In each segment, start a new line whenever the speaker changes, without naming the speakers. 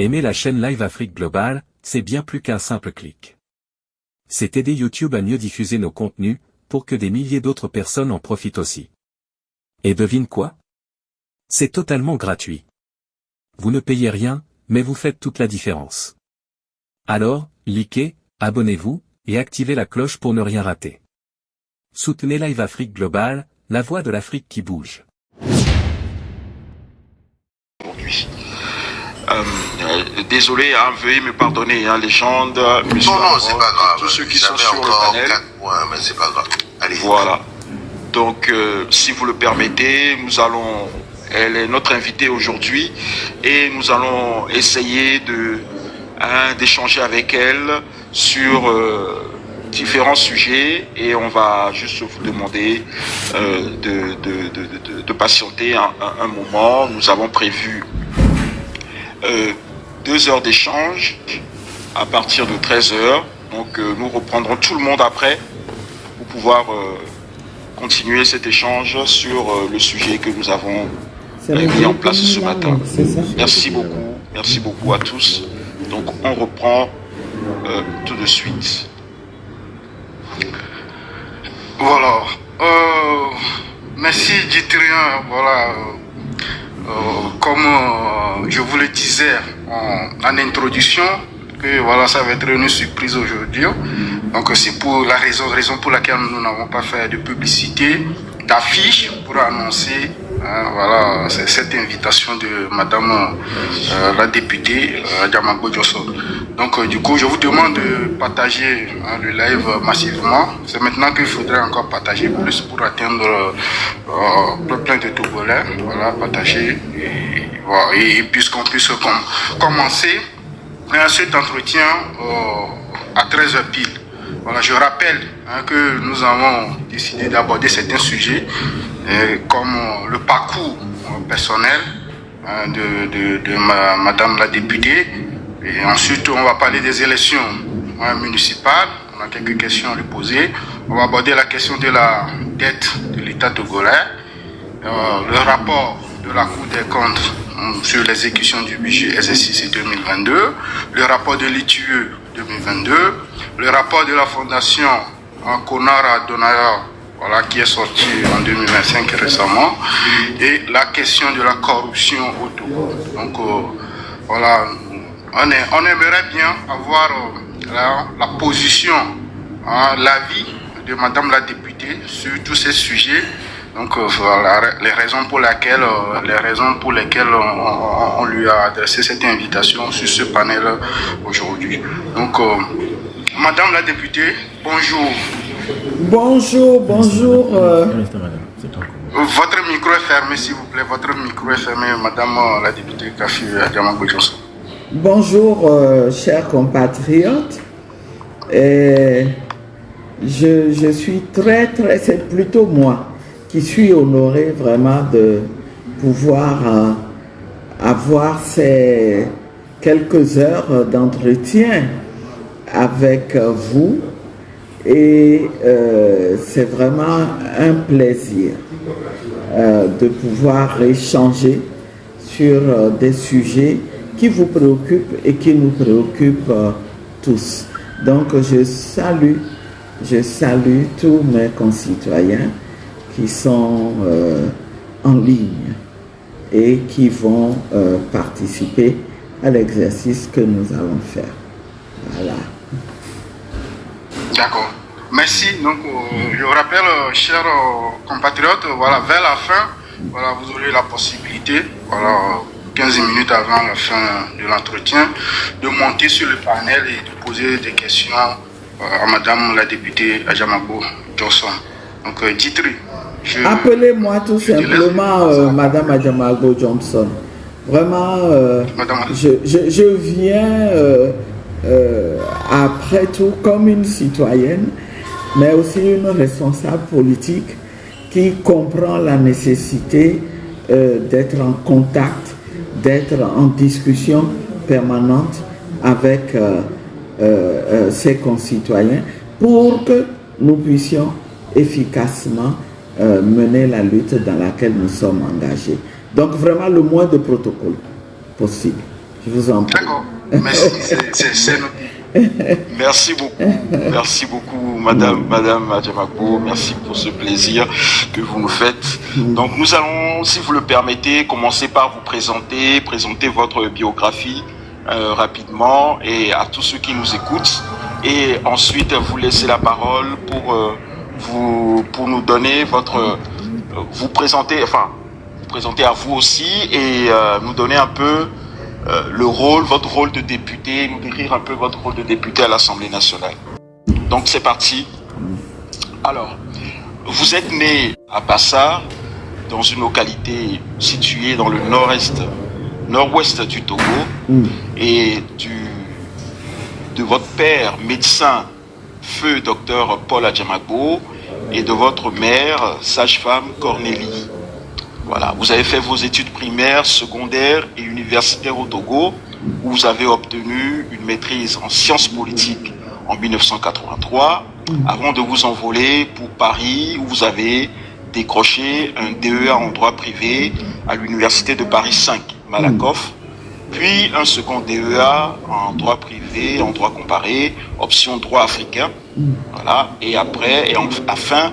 Aimer la chaîne Live Afrique Global, c'est bien plus qu'un simple clic. C'est aider YouTube à mieux diffuser nos contenus, pour que des milliers d'autres personnes en profitent aussi. Et devine quoi? C'est totalement gratuit. Vous ne payez rien, mais vous faites toute la différence. Alors, likez, abonnez-vous, et activez la cloche pour ne rien rater. Soutenez Live Afrique Global, la voix de l'Afrique qui bouge.
Désolé, veuillez me pardonner, légende, monsieur.
Non, c'est pas grave.
Tous ceux qui sont sur le panel.
Mais c'est pas grave. Allez.
Voilà. Donc, si vous le permettez, elle est notre invitée aujourd'hui et nous allons essayer d'échanger avec elle sur différents sujets et on va juste vous demander de patienter un moment. Nous avons prévu 2 heures d'échange à partir de 13 heures. Donc nous reprendrons tout le monde après pour pouvoir continuer cet échange sur le sujet que nous avons mis en place ce matin. Merci beaucoup à tous. Donc on reprend tout de suite.
Voilà. Merci Djitrien. Voilà. Comme je vous le disais en introduction, que voilà, ça va être une surprise aujourd'hui. Donc c'est pour la raison pour laquelle nous n'avons pas fait de publicité, d'affiche pour annoncer voilà, cette invitation de Madame la députée Adjamagbo Johnson. Donc du coup, je vous demande de partager le live massivement. C'est maintenant qu'il faudrait encore partager plus pour atteindre plein de Togolais. Voilà, partager et puisqu'on puisse commencer cet entretien à 13h pile. Voilà, je rappelle que nous avons décidé d'aborder certains sujets comme le parcours personnel de Madame la députée. Et ensuite, on va parler des élections municipales. On a quelques questions à lui poser. On va aborder la question de la dette de l'État togolais, le rapport de la Cour des comptes sur l'exécution du budget exercice 2022, le rapport de l'ITUE 2022, le rapport de la Fondation Konara Donaya, voilà, qui est sorti en 2025 récemment, et la question de la corruption au Togo. Donc voilà, on aimerait bien avoir la position, l'avis de Madame la députée sur tous ces sujets. Donc voilà les raisons pour lesquelles on lui a adressé cette invitation sur ce panel aujourd'hui. Donc Madame la députée, bonjour.
Bonjour.
Votre micro est fermé, s'il vous plaît. Votre micro est fermé, Madame la députée Kafi Adjamagbo Johnson.
Bonjour, chers compatriotes. Je suis très, c'est plutôt moi qui suis honoré vraiment de pouvoir avoir ces quelques heures d'entretien avec vous. Et c'est vraiment un plaisir de pouvoir échanger sur des sujets qui vous préoccupent et qui nous préoccupent tous. Donc je salue tous mes concitoyens qui sont en ligne et qui vont participer à l'exercice que nous allons faire. Voilà.
D'accord. Merci. Donc, je vous rappelle, chers compatriotes, voilà, vers la fin, voilà, vous aurez la possibilité, voilà, 15 minutes avant la fin de l'entretien, de monter sur le panel et de poser des questions à Madame la députée Adjamagbo Johnson. Donc, Djitri,
appelez-moi tout simplement Madame Adjamagbo Johnson. Vraiment, je viens après tout comme une citoyenne, mais aussi une responsable politique qui comprend la nécessité d'être en contact, d'être en discussion permanente avec ses concitoyens pour que nous puissions efficacement mener la lutte dans laquelle nous sommes engagés. Donc vraiment le moins de protocole possible. Je vous en prie.
D'accord. Merci. C'est noté.
Merci beaucoup, Madame Adjamagbo. Merci pour ce plaisir que vous nous faites. Donc, nous allons, si vous le permettez, commencer par vous présenter votre biographie rapidement et à tous ceux qui nous écoutent. Et ensuite, vous laisser la parole pour nous donner vous présenter à vous aussi et nous donner un peu votre rôle de député, nous décrire un peu votre rôle de député à l'Assemblée nationale. Donc c'est parti. Alors, vous êtes né à Bassar, dans une localité située dans le nord-ouest du Togo, et de votre père, médecin, feu docteur Paul Adjamagbo, et de votre mère, sage-femme Cornélie. Voilà, vous avez fait vos études primaires, secondaires et universitaires au Togo, où vous avez obtenu une maîtrise en sciences politiques en 1983, avant de vous envoler pour Paris, où vous avez décroché un DEA en droit privé à l'université de Paris 5, Malakoff, puis un second DEA en droit privé, en droit comparé, option droit africain, voilà, et afin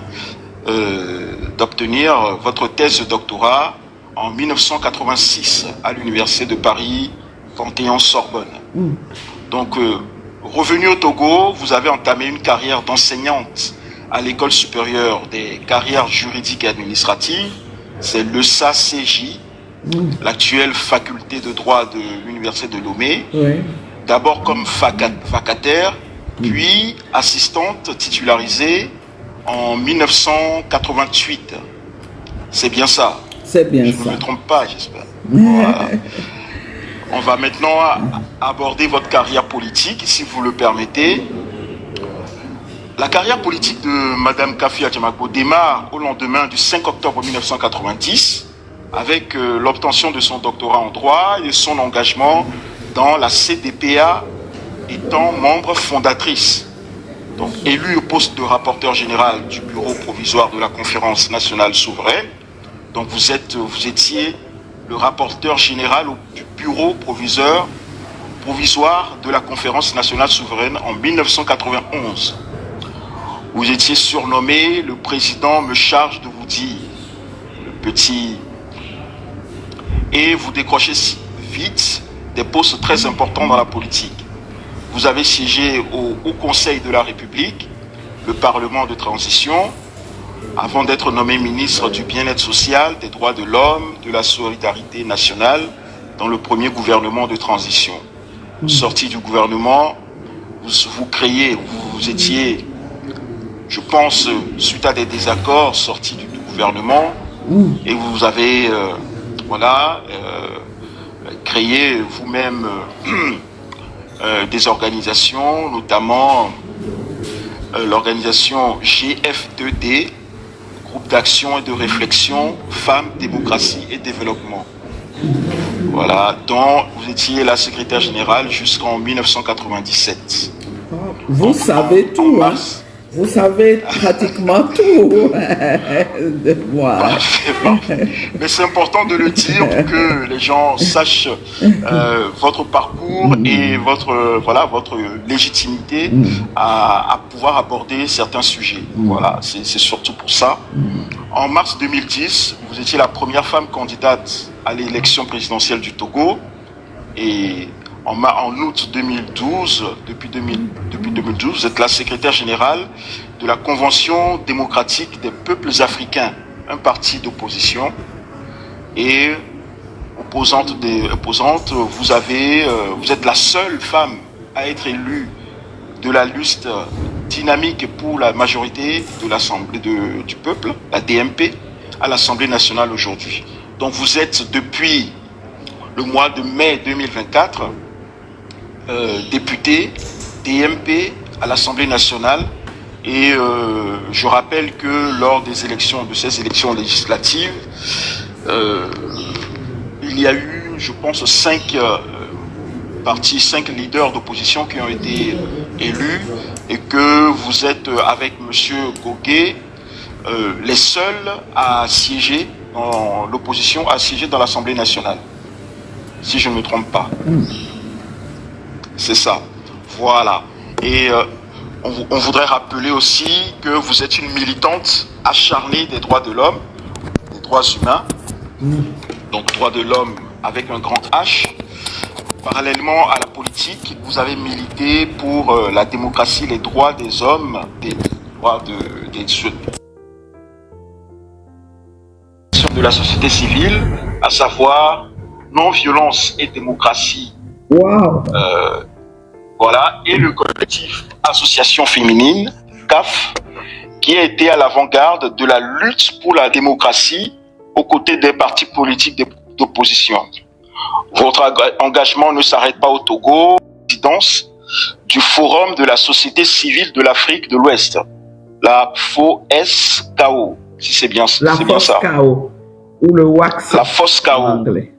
d'obtenir votre thèse de doctorat en 1986 à l'université de Paris Panthéon-Sorbonne. Donc, revenu au Togo, vous avez entamé une carrière d'enseignante à l'école supérieure des carrières juridiques et administratives, c'est l'ESA-CJ, l'actuelle faculté de droit de l'université de Lomé, d'abord comme vacataire, puis assistante titularisée en 1988. C'est bien ça?
C'est bien ça.
Je ne me trompe pas, j'espère. Voilà. On va maintenant aborder votre carrière politique, si vous le permettez. La carrière politique de Madame Kaffi Adjamagbo démarre au lendemain du 5 octobre 1990 avec l'obtention de son doctorat en droit et son engagement dans la CDPA étant membre fondatrice. Donc, élu au poste de rapporteur général du bureau provisoire de la Conférence nationale souveraine. Donc, vous étiez le rapporteur général du bureau provisoire de la Conférence nationale souveraine en 1991. Vous étiez surnommé « Le président me charge de vous dire », le petit. Et vous décrochez vite des postes très importants dans la politique. Vous avez siégé au Haut Conseil de la République, le Parlement de transition, avant d'être nommé ministre du Bien-être social, des droits de l'homme, de la solidarité nationale, dans le premier gouvernement de transition. Sorti du gouvernement, vous étiez, je pense, suite à des désaccords, sorti du gouvernement, et vous avez, créé vous-même des organisations, notamment l'organisation GF2D, Groupe d'action et de réflexion Femmes, démocratie et développement. Voilà, dont vous étiez la secrétaire générale jusqu'en 1997.
Vous savez tout, hein? Vous savez pratiquement tout de moi.
Mais c'est important de le dire pour que les gens sachent votre parcours et votre légitimité à pouvoir aborder certains sujets. Voilà, c'est surtout pour ça. En mars 2010, vous étiez la première femme candidate à l'élection présidentielle du Togo. Et en août 2012, depuis 2012, vous êtes la secrétaire générale de la Convention démocratique des peuples africains, un parti d'opposition. Et opposante, vous êtes la seule femme à être élue de la liste dynamique pour la majorité de l'Assemblée du peuple, la DMP, à l'Assemblée nationale aujourd'hui. Donc vous êtes depuis le mois de mai 2024 député DMP à l'Assemblée nationale et je rappelle que lors de ces élections législatives, il y a eu, je pense, 5 leaders d'opposition qui ont été élus et que vous êtes avec M. Goguet les seuls à siéger dans l'opposition, à siéger dans l'Assemblée nationale. si je ne me trompe pas. C'est ça. Voilà. Et on voudrait rappeler aussi que vous êtes une militante acharnée des droits de l'homme, des droits humains. Donc droits de l'homme avec un grand H. Parallèlement à la politique, vous avez milité pour la démocratie, les droits des hommes, des droits de la société civile, à savoir non-violence et démocratie.
Wow.
Voilà, et le collectif Association Féminine, CAF, qui a été à l'avant-garde de la lutte pour la démocratie aux côtés des partis politiques d'opposition. Votre engagement ne s'arrête pas au Togo, présidence du Forum de la société civile de l'Afrique de l'Ouest, la FOSCAO, si c'est bien,
La FOSCAO, ou le WAX.
La FOSCAO.
En anglais.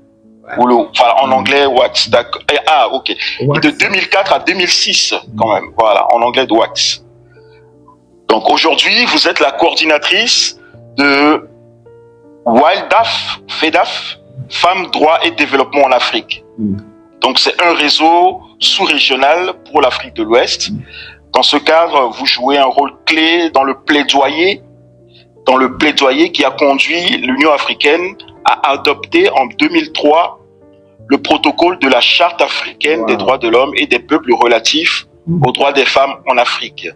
En anglais, WAX, d'accord. Ah, ok.
WAX.
De 2004 à 2006, quand même. Voilà, en anglais de WAX. Donc aujourd'hui, vous êtes la coordinatrice de WILDAF, FEDAF, Femmes, Droits et Développement en Afrique. Donc c'est un réseau sous-régional pour l'Afrique de l'Ouest. Dans ce cadre, vous jouez un rôle clé dans le plaidoyer qui a conduit l'Union africaine à adopter en 2003 le protocole de la Charte africaine des droits de l'homme et des peuples relatifs aux droits des femmes en Afrique.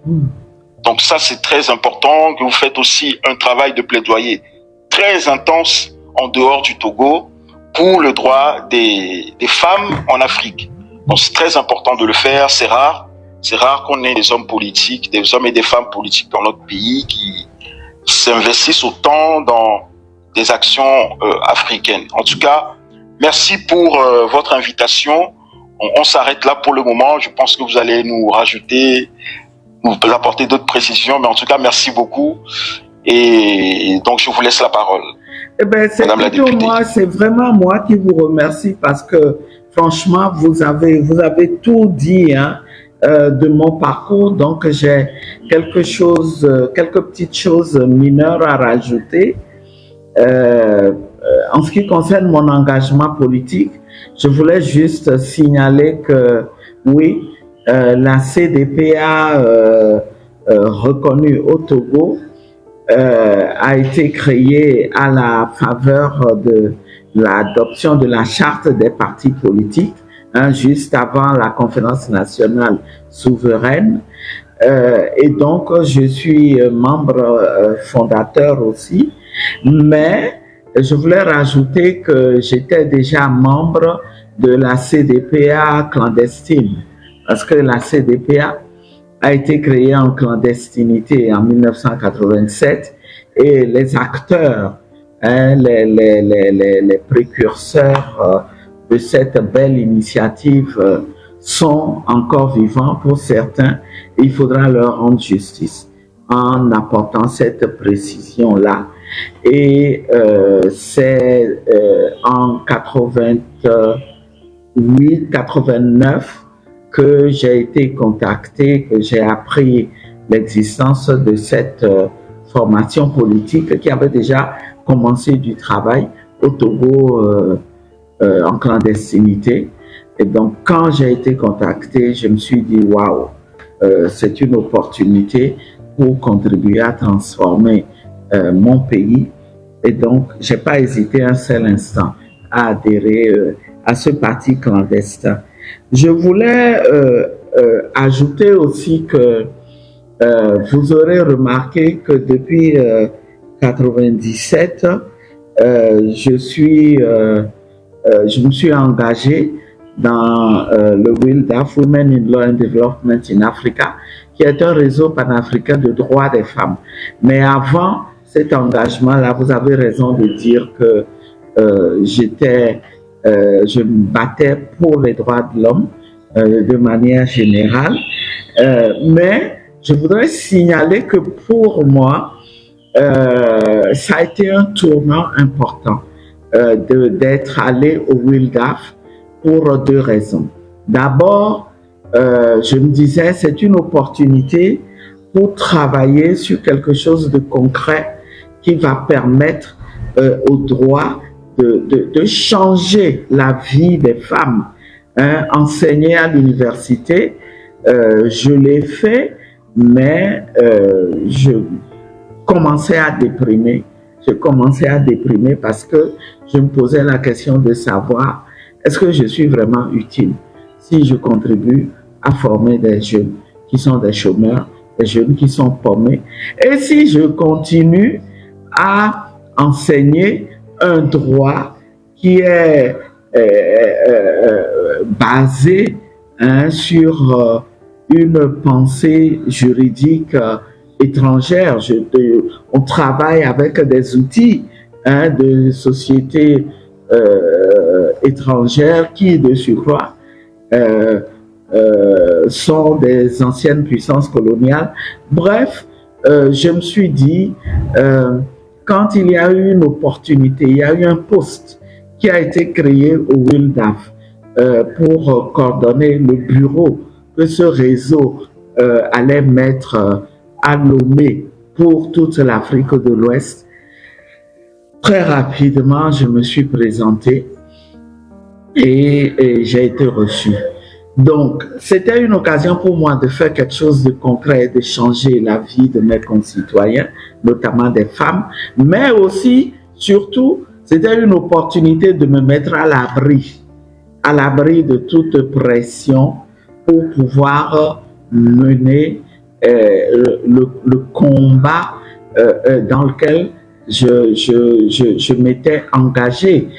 Donc ça, c'est très important, que vous faites aussi un travail de plaidoyer très intense en dehors du Togo pour le droit des femmes en Afrique. Donc c'est très important de le faire, c'est rare. C'est rare qu'on ait des hommes politiques, des hommes et des femmes politiques dans notre pays qui s'investissent autant dans des actions africaines. En tout cas, merci pour votre invitation. On s'arrête là pour le moment. Je pense que vous allez nous apporter d'autres précisions, mais en tout cas, merci beaucoup. Et donc, je vous laisse la parole.
Eh ben, c'est plutôt moi, c'est vraiment moi qui vous remercie parce que, franchement, vous avez tout dit, hein, de mon parcours. Donc, j'ai quelques petites choses mineures à rajouter. En ce qui concerne mon engagement politique, je voulais juste signaler que, oui, la CDPA reconnue au Togo a été créée à la faveur de l'adoption de la charte des partis politiques, hein, juste avant la conférence nationale souveraine. Et donc, je suis membre fondateur aussi, mais je voulais rajouter que j'étais déjà membre de la CDPA clandestine, parce que la CDPA a été créée en clandestinité en 1987 et les acteurs, hein, les précurseurs de cette belle initiative sont encore vivants pour certains. Il faudra leur rendre justice en apportant cette précision-là. Et c'est en 88-89 que j'ai été contacté, que j'ai appris l'existence de cette formation politique qui avait déjà commencé du travail au Togo en clandestinité. Et donc, quand j'ai été contacté, je me suis dit, waouh, c'est une opportunité pour contribuer à transformer mon pays. Et donc, j'ai pas hésité un seul instant à adhérer à ce parti clandestin. Je voulais ajouter aussi que vous aurez remarqué que depuis 97, je me suis engagé dans le WILDAF, Women in Law and Development in Africa, qui est un réseau panafricain de droits des femmes. Mais avant cet engagement-là, vous avez raison de dire que je me battais pour les droits de l'homme de manière générale. Mais je voudrais signaler que pour moi, ça a été un tournant important d'être allé au WILDAF pour deux raisons. D'abord, je me disais, c'est une opportunité pour travailler sur quelque chose de concret qui va permettre aux droits de changer la vie des femmes. Hein, enseigner à l'université, je l'ai fait, mais je commençais à déprimer. Je commençais à déprimer parce que je me posais la question de savoir est-ce que je suis vraiment utile si je contribue à former des jeunes qui sont des chômeurs, des jeunes qui sont paumés, et si je continue à enseigner un droit qui est basé sur une pensée juridique étrangère. On travaille avec des outils de sociétés étrangères qui, de surcroît, sont des anciennes puissances coloniales. Bref, je me suis dit, quand il y a eu une opportunité, il y a eu un poste qui a été créé au WILDAF pour coordonner le bureau que ce réseau allait mettre à Lomé pour toute l'Afrique de l'Ouest. Très rapidement, je me suis présenté et j'ai été reçu. Donc, c'était une occasion pour moi de faire quelque chose de concret, de changer la vie de mes concitoyens, notamment des femmes, mais aussi, surtout, c'était une opportunité de me mettre à l'abri de toute pression pour pouvoir mener le combat dans lequel je m'étais engagé.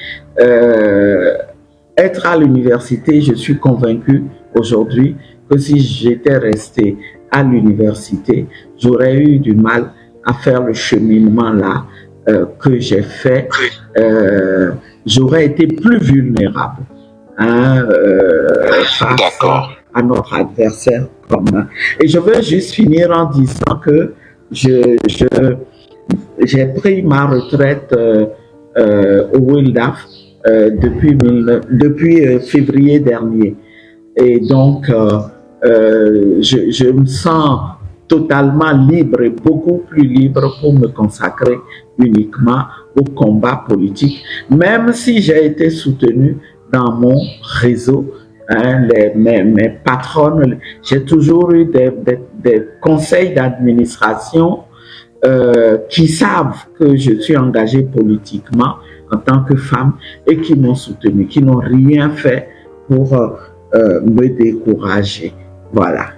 Être à l'université, je suis convaincu aujourd'hui que si j'étais resté à l'université, j'aurais eu du mal à faire le cheminement là que j'ai fait. J'aurais été plus vulnérable face à notre adversaire commun. Et je veux juste finir en disant que j'ai pris ma retraite au WILDAF depuis février dernier. Et donc, je me sens totalement libre et beaucoup plus libre pour me consacrer uniquement au combat politique, même si j'ai été soutenu dans mon réseau. Mes patronnes, j'ai toujours eu des conseils d'administration qui savent que je suis engagé politiquement en tant que femme et qui m'ont soutenu, qui n'ont rien fait pour me décourager. Voilà.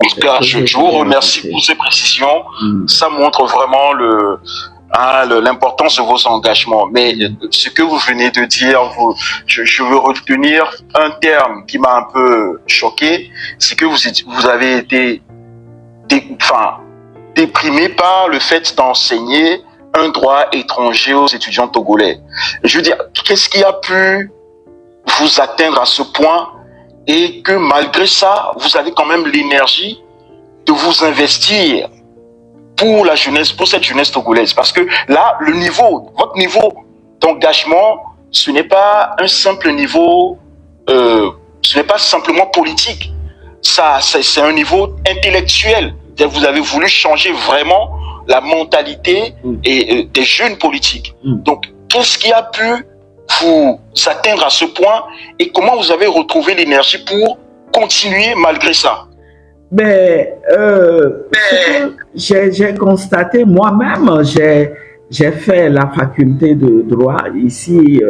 En tout cas, je vous remercie pour ces précisions. Ça montre vraiment l'importance de vos engagements. Mais ce que vous venez de dire, je veux retenir un terme qui m'a un peu choqué, c'est que vous avez été déprimé par le fait d'enseigner un droit étranger aux étudiants togolais. Je veux dire, qu'est-ce qui a pu vous atteindre à ce point et que malgré ça, vous avez quand même l'énergie de vous investir pour la jeunesse, pour cette jeunesse togolaise? Parce que là, votre niveau d'engagement, ce n'est pas un simple niveau, ce n'est pas simplement politique. C'est un niveau intellectuel. Vous avez voulu changer vraiment la mentalité des jeunes politiques. Donc, qu'est-ce qui a pu vous atteindre à ce point et comment vous avez retrouvé l'énergie pour continuer malgré ça?
J'ai constaté moi-même, j'ai fait la faculté de droit ici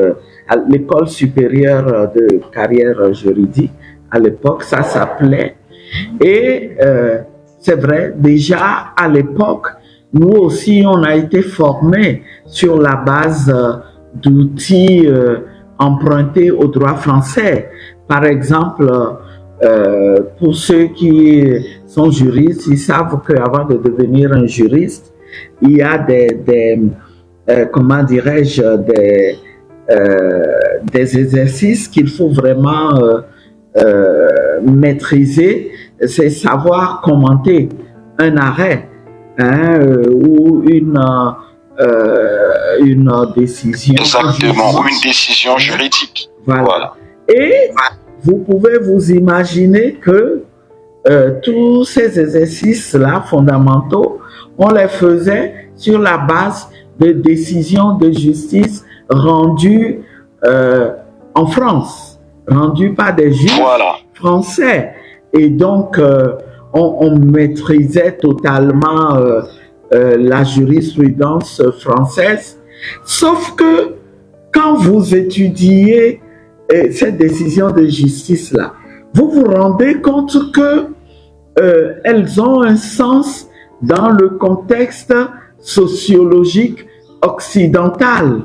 à l'école supérieure de carrière juridique. À l'époque, ça s'appelait. Et c'est vrai, déjà à l'époque, nous aussi, on a été formés sur la base d'outils empruntés au droit français. Par exemple, pour ceux qui sont juristes, ils savent qu'avant de devenir un juriste, il y a comment dirais-je, des exercices qu'il faut vraiment maîtriser. C'est savoir commenter un arrêt ou une décision.
Exactement, ou une décision juridique.
Voilà. Et vous pouvez vous imaginer que tous ces exercices-là fondamentaux, on les faisait sur la base de décisions de justice rendues en France, rendues par des juges français. Et donc, on maîtrisait totalement la jurisprudence française. Sauf que quand vous étudiez cette décision de justice-là, vous vous rendez compte que elles ont un sens dans le contexte sociologique occidental.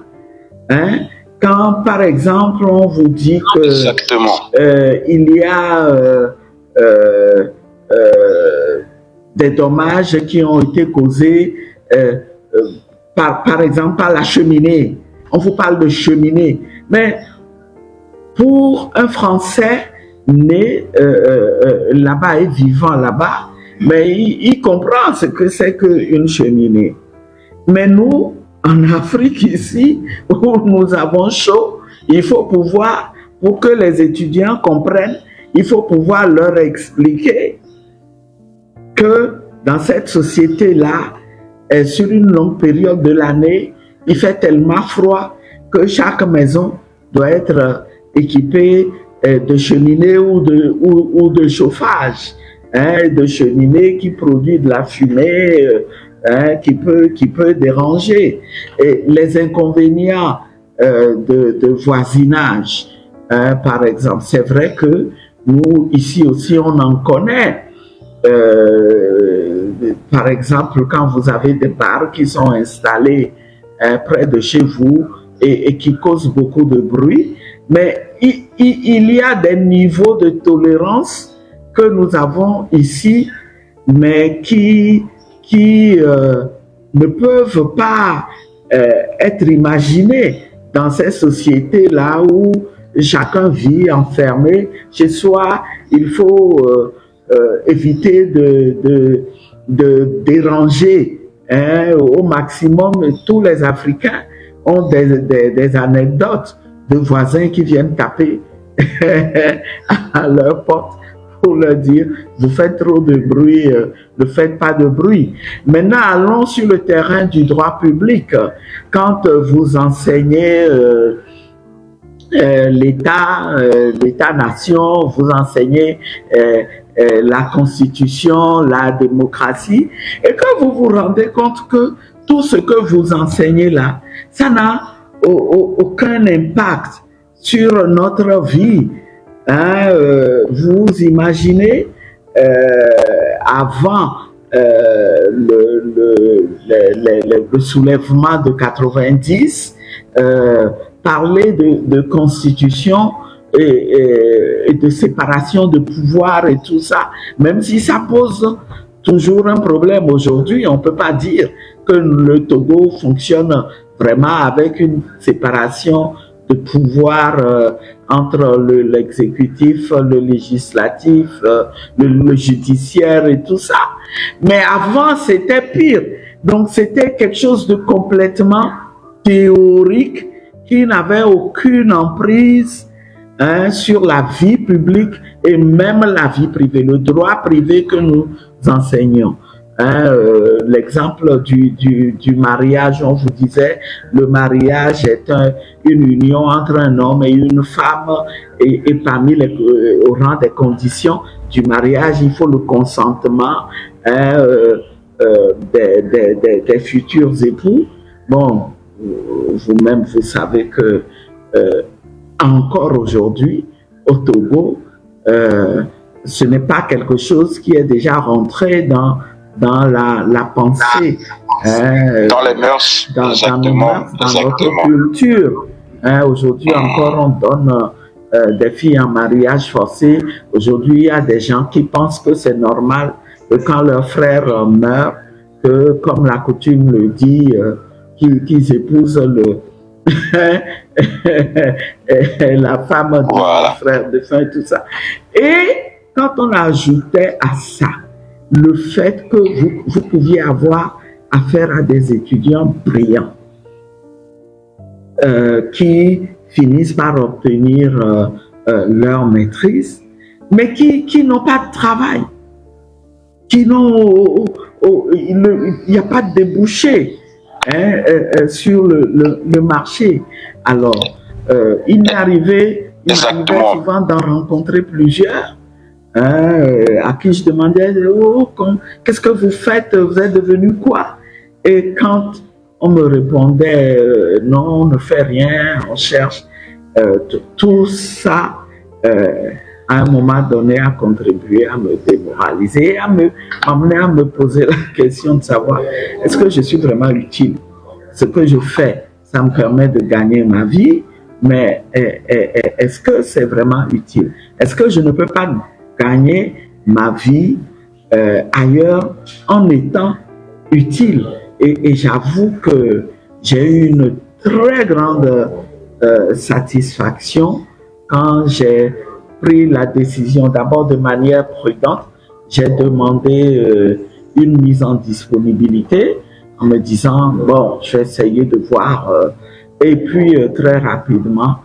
Hein? Quand, par exemple, on vous dit que il y a des dommages qui ont été causés par exemple par la cheminée. On vous parle de cheminée. Mais pour un Français né là-bas et vivant là-bas, mais il comprend ce que c'est qu'une cheminée. Mais nous, en Afrique ici, où nous avons chaud, il faut pouvoir, pour que les étudiants comprennent, il faut pouvoir leur expliquer que dans cette société-là, sur une longue période de l'année, il fait tellement froid que chaque maison doit être équipée de cheminées ou de chauffage, hein, de cheminées qui produit de la fumée qui peut déranger. Et les inconvénients de voisinage, par exemple, c'est vrai que nous, ici aussi, on en connaît. Par exemple, quand vous avez des bars qui sont installés près de chez vous et qui causent beaucoup de bruit, mais il y a des niveaux de tolérance que nous avons ici, mais qui ne peuvent pas être imaginés dans ces sociétés-là où chacun vit enfermé chez soi. Il faut éviter de déranger au maximum. Tous les Africains ont des anecdotes de voisins qui viennent taper à leur porte pour leur dire « vous faites trop de bruit, ne faites pas de bruit ». Maintenant, allons sur le terrain du droit public. Quand vous enseignez l'État-nation, vous enseignez la Constitution, la démocratie, et que vous vous rendez compte que tout ce que vous enseignez là, ça n'a aucun impact sur notre vie. Hein, vous imaginez avant le soulèvement de 90, parler de constitution et de séparation de pouvoir et tout ça, même si ça pose toujours un problème aujourd'hui, on ne peut pas dire que le Togo fonctionne vraiment avec une séparation de pouvoir entre l'exécutif, le législatif, le judiciaire et tout ça. Mais avant, c'était pire. Donc, c'était quelque chose de complètement théorique qui n'avait aucune emprise sur la vie publique et même la vie privée, le droit privé que nous enseignons. L'exemple du mariage, on vous disait, le mariage est une union entre un homme et une femme, et parmi au rang des conditions du mariage, il faut le consentement des futurs époux. Bon, vous-même, vous savez que encore aujourd'hui, au Togo, ce n'est pas quelque chose qui est déjà rentré dans la pensée,
dans les mœurs,
dans notre culture. Aujourd'hui encore, on donne des filles en mariage forcé. Aujourd'hui, il y a des gens qui pensent que c'est normal que quand leur frère meurt, que comme la coutume le dit, qu'ils épousent la femme du frère défunt et tout ça. Et quand on ajoutait à ça le fait que vous pouviez avoir affaire à des étudiants brillants qui finissent par obtenir leur maîtrise, mais qui n'ont pas de travail, il n'y a pas de débouché. sur le marché. Alors, il m'arrivait souvent d'en rencontrer plusieurs. À qui je demandais, qu'est-ce que vous faites, vous êtes devenu quoi? Et quand on me répondait, non, on ne fait rien, on cherche, tout ça, à un moment donné, a contribué à me démoraliser, à m'amener à me poser la question de savoir, est-ce que je suis vraiment utile? Ce que je fais, ça me permet de gagner ma vie, mais est-ce que c'est vraiment utile? Est-ce que je ne peux pas gagner ma vie ailleurs en étant utile? Et j'avoue que j'ai eu une très grande satisfaction quand j'ai pris la décision, d'abord de manière prudente, j'ai demandé une mise en disponibilité en me disant, bon, je vais essayer de voir. Et puis, très rapidement,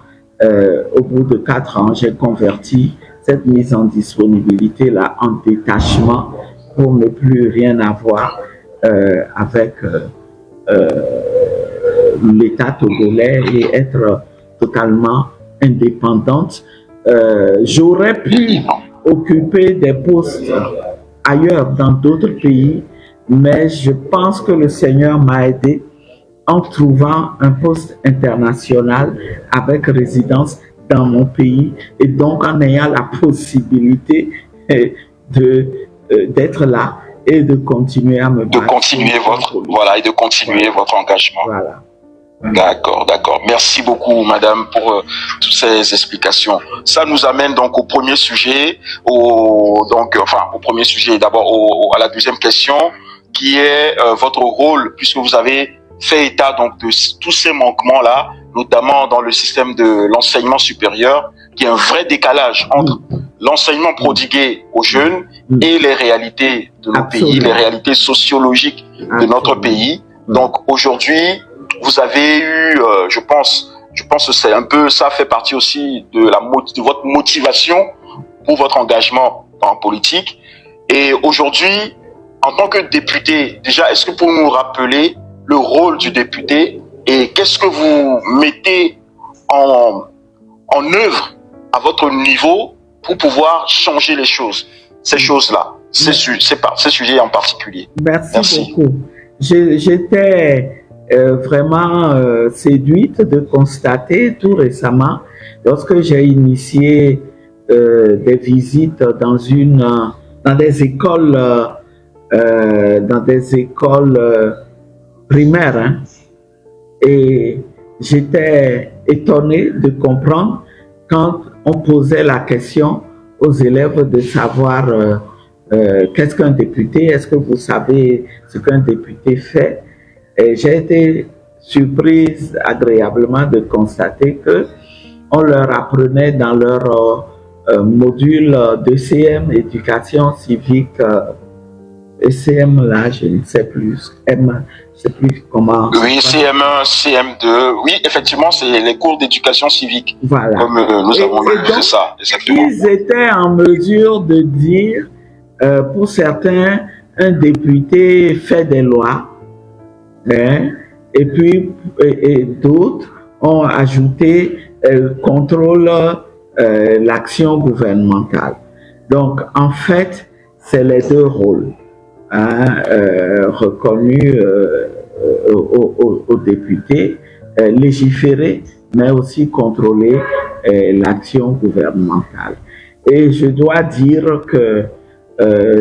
au bout de 4 ans, j'ai converti cette mise en disponibilité-là en détachement pour ne plus rien avoir avec l'État togolais et être totalement indépendante. J'aurais pu occuper des postes ailleurs dans d'autres pays, mais je pense que le Seigneur m'a aidé en trouvant un poste international avec résidence dans mon pays et donc en ayant la possibilité d'être là et de continuer à me battre.
De continuer votre engagement.
Voilà.
D'accord. Merci beaucoup, madame, pour toutes ces explications. Ça nous amène donc au premier sujet, au premier sujet, d'abord à la deuxième question, qui est votre rôle, puisque vous avez fait état donc de tous ces manquements-là, notamment dans le système de l'enseignement supérieur, qui est un vrai décalage entre l'enseignement prodigué aux jeunes et les réalités de nos pays, les réalités sociologiques de notre pays. Donc aujourd'hui, vous avez eu, je pense que c'est un peu, ça fait partie aussi de votre motivation pour votre engagement en politique. Et aujourd'hui, en tant que député, déjà, est-ce que vous pouvez nous rappeler le rôle du député et qu'est-ce que vous mettez en œuvre à votre niveau pour pouvoir changer les choses, ces choses-là, ces sujets en particulier?
Merci beaucoup. J'étais vraiment séduite de constater tout récemment, lorsque j'ai initié des visites dans des écoles primaires, et j'étais étonné de comprendre quand on posait la question aux élèves de savoir qu'est-ce qu'un député, est-ce que vous savez ce qu'un député fait? Et j'ai été surprise agréablement de constater que on leur apprenait dans leur module d'ECM, éducation civique, ECM là, je ne sais plus, je ne sais plus comment.
Oui, CM1, CM2, oui, effectivement, c'est les cours d'éducation civique.
Voilà.
Comme nous avons eu, c'est ça, exactement.
Ils étaient en mesure de dire, pour certains, un député fait des lois, et puis d'autres ont ajouté contrôle l'action gouvernementale. Donc, en fait, c'est les deux rôles reconnus aux députés, légiférer, mais aussi contrôler l'action gouvernementale. Et je dois dire que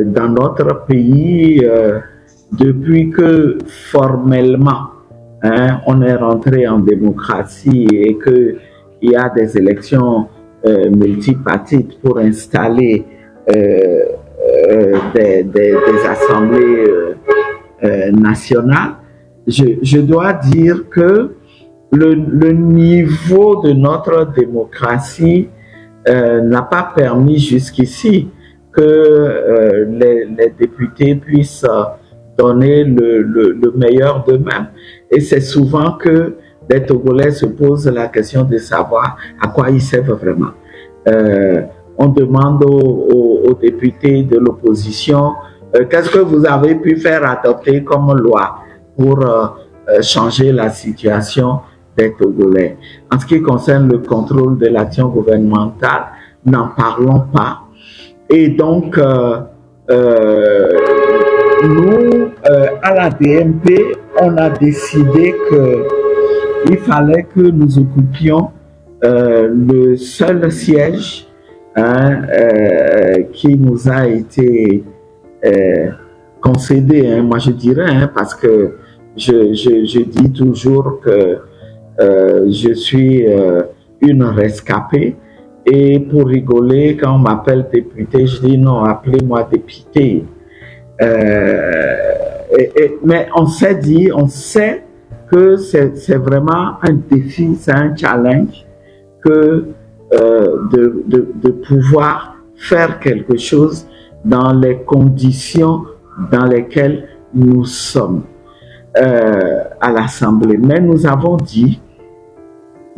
dans notre pays, depuis que formellement on est rentré en démocratie et qu'il y a des élections multipartites pour installer des assemblées nationales, je dois dire que le niveau de notre démocratie n'a pas permis jusqu'ici que les députés puissent donner le meilleur d'eux-mêmes. Et c'est souvent que les Togolais se posent la question de savoir à quoi ils servent vraiment. On demande aux députés de l'opposition qu'est-ce que vous avez pu faire adopter comme loi pour changer la situation des Togolais. En ce qui concerne le contrôle de l'action gouvernementale, n'en parlons pas. Et donc, nous, à la DMP, on a décidé qu'il fallait que nous occupions le seul siège qui nous a été concédé, moi je dirais, parce que je dis toujours que je suis une rescapée. Et pour rigoler, quand on m'appelle député, je dis non, appelez-moi député. Mais on sait que c'est vraiment un défi, c'est un challenge que de pouvoir faire quelque chose dans les conditions dans lesquelles nous sommes à l'Assemblée. Mais nous avons dit,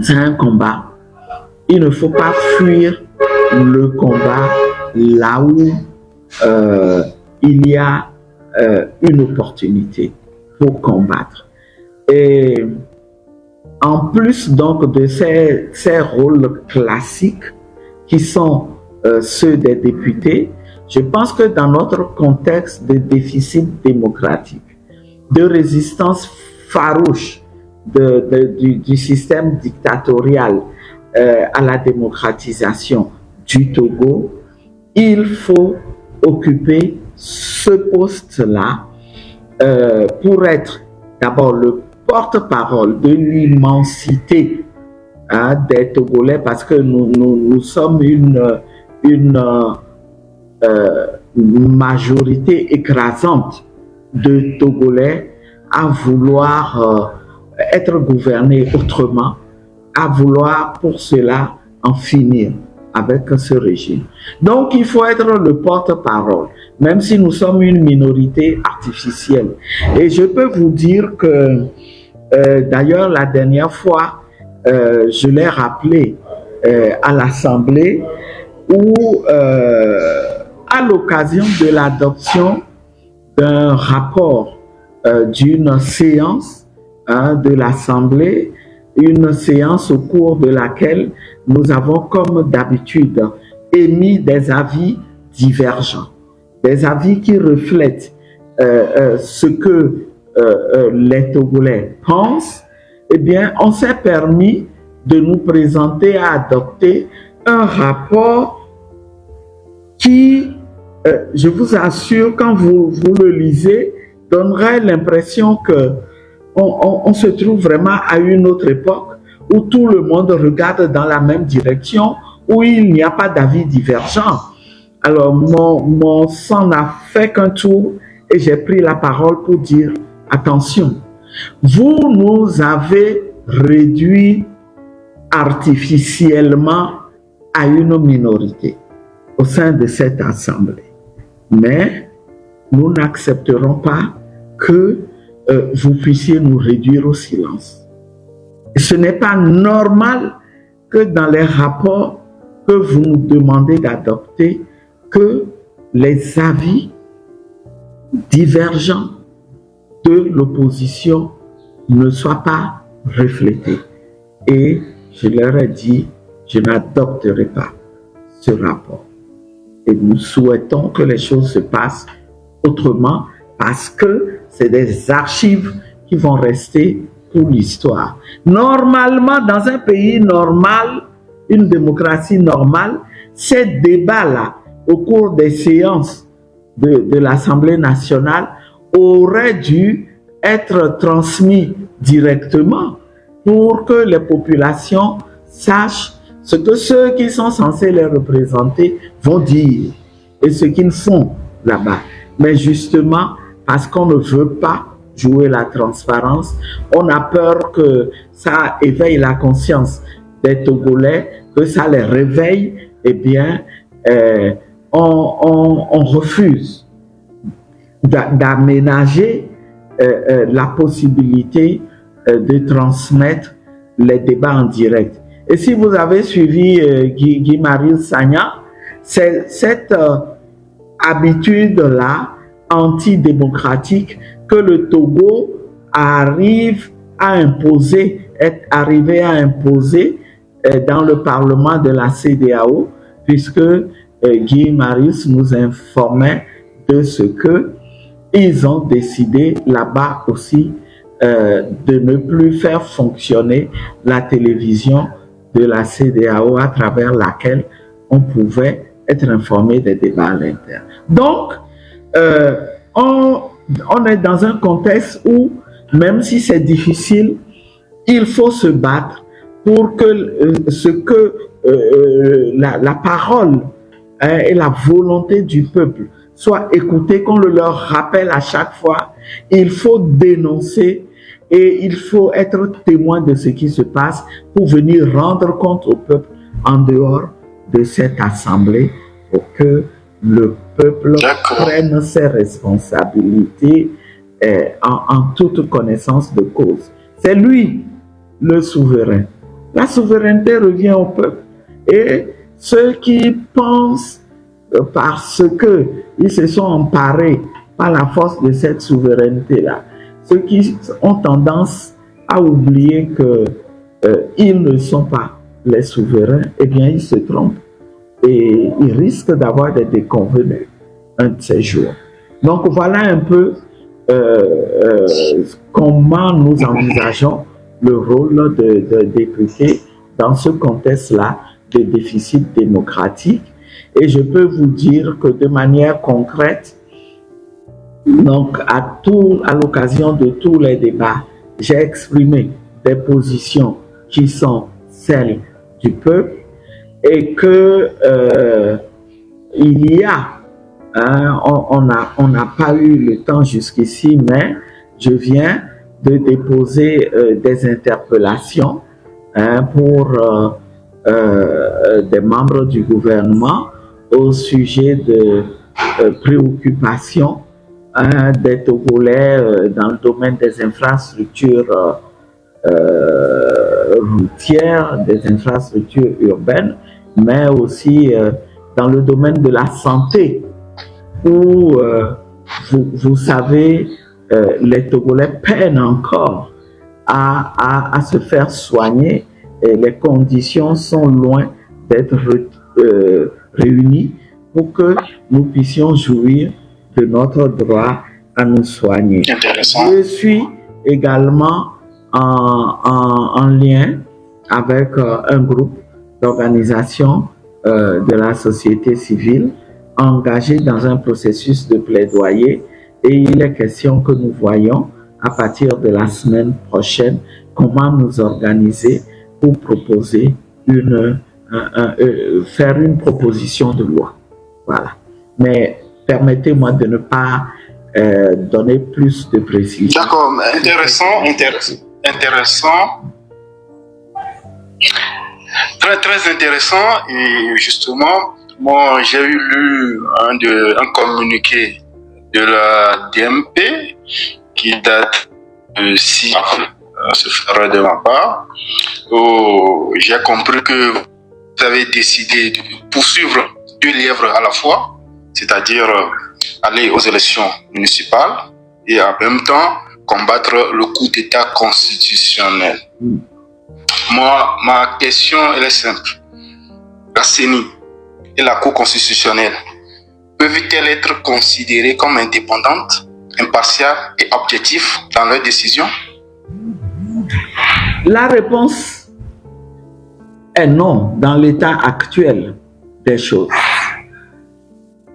c'est un combat. Il ne faut pas fuir le combat là où il y a une opportunité pour combattre. Et en plus donc de ces rôles classiques qui sont ceux des députés, je pense que dans notre contexte de déficit démocratique, de résistance farouche du système dictatorial à la démocratisation du Togo, il faut occuper ce poste-là pour être d'abord le porte-parole de l'immensité des Togolais, parce que nous sommes une majorité écrasante de Togolais à vouloir être gouvernés autrement, à vouloir pour cela en finir avec ce régime. Donc il faut être le porte-parole, même si nous sommes une minorité artificielle. Et je peux vous dire que d'ailleurs la dernière fois, je l'ai rappelé à l'Assemblée, où à l'occasion de l'adoption d'un rapport d'une séance de l'Assemblée, une séance au cours de laquelle nous avons, comme d'habitude, émis des avis divergents, des avis qui reflètent ce que les Togolais pensent. Eh bien, on s'est permis de nous présenter à adopter un rapport qui, je vous assure, quand vous le lisez, donnerait l'impression que on se trouve vraiment à une autre époque où tout le monde regarde dans la même direction, où il n'y a pas d'avis divergents. Alors, mon sang n'a fait qu'un tour et j'ai pris la parole pour dire, attention, vous nous avez réduit artificiellement à une minorité au sein de cette assemblée. Mais nous n'accepterons pas que vous puissiez nous réduire au silence. Et ce n'est pas normal que dans les rapports que vous nous demandez d'adopter, que les avis divergents de l'opposition ne soient pas reflétés. Et je leur ai dit, je n'adopterai pas ce rapport. Et nous souhaitons que les choses se passent autrement, parce que c'est des archives qui vont rester pour l'histoire. Normalement, dans un pays normal, une démocratie normale, ces débats-là, au cours des séances de l'Assemblée nationale, auraient dû être transmis directement pour que les populations sachent ce que ceux qui sont censés les représenter vont dire et ce qu'ils font là-bas. Mais justement, parce qu'on ne veut pas jouer la transparence, on a peur que ça éveille la conscience des Togolais, que ça les réveille, eh bien, on refuse d'aménager la possibilité de transmettre les débats en direct. Et si vous avez suivi Guy-Marie Sagna, c'est cette habitude-là antidémocratique que le Togo arrive à imposer, est arrivé à imposer dans le Parlement de la CEDEAO, puisque Guy Marius nous informait de ce que ils ont décidé là-bas aussi de ne plus faire fonctionner la télévision de la CEDEAO à travers laquelle on pouvait être informé des débats à l'interne. Donc, on est dans un contexte où, même si c'est difficile, il faut se battre pour que la parole et la volonté du peuple soient écoutées, qu'on le leur rappelle à chaque fois. Il faut dénoncer et il faut être témoin de ce qui se passe pour venir rendre compte au peuple en dehors de cette assemblée pour que le peuple prenne ses responsabilités en toute connaissance de cause. C'est lui le souverain. La souveraineté revient au peuple. Et ceux qui pensent, parce qu'ils se sont emparés par la force de cette souveraineté-là, ceux qui ont tendance à oublier qu'ils ne sont pas les souverains, eh bien, ils se trompent et ils risquent d'avoir des déconvenues un de ces jours. Donc, voilà un peu comment nous envisageons le rôle de député dans ce contexte-là de déficit démocratique. Et je peux vous dire que de manière concrète, donc à l'occasion de tous les débats, j'ai exprimé des positions qui sont celles du peuple et que il y a, on n'a pas eu le temps jusqu'ici, mais je viens de déposer des interpellations pour des membres du gouvernement au sujet de préoccupations des Togolais dans le domaine des infrastructures routières, des infrastructures urbaines, mais aussi dans le domaine de la santé, où vous savez, les Togolais peinent encore à se faire soigner et les conditions sont loin d'être réunies pour que nous puissions jouir de notre droit à nous soigner. Je suis également en lien avec un groupe d'organisations de la société civile engagé dans un processus de plaidoyer et il est question que nous voyons à partir de la semaine prochaine comment nous organiser pour proposer faire une proposition de loi. Voilà. Mais permettez-moi de ne pas donner plus de précision.
D'accord, intéressant. Très intéressant. Et justement, moi, j'ai lu un communiqué de la DMP qui date de 6 avril, ce fera de ma part, où j'ai compris que vous avez décidé de poursuivre 2 lièvres à la fois, c'est-à-dire aller aux élections municipales et en même temps combattre le coup d'État constitutionnel. Moi, ma question elle est simple. La CENI et la Cour constitutionnelle peuvent-elles être considérées comme indépendantes, impartiales et objectives dans leurs décisions?
La réponse est non dans l'état actuel des choses.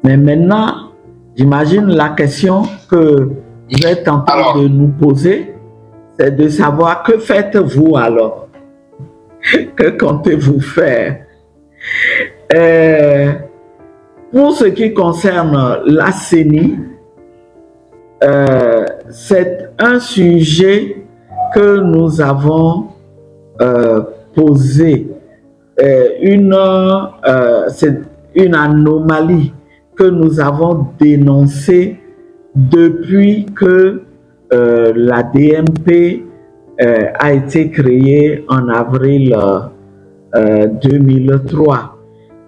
Mais maintenant, j'imagine la question que vous êtes en train de nous poser, c'est de savoir que faites-vous alors? Que comptez-vous faire? Pour ce qui concerne la CENI, c'est un sujet que nous avons posé, c'est une anomalie que nous avons dénoncée depuis que la DMP a été créée en avril 2003.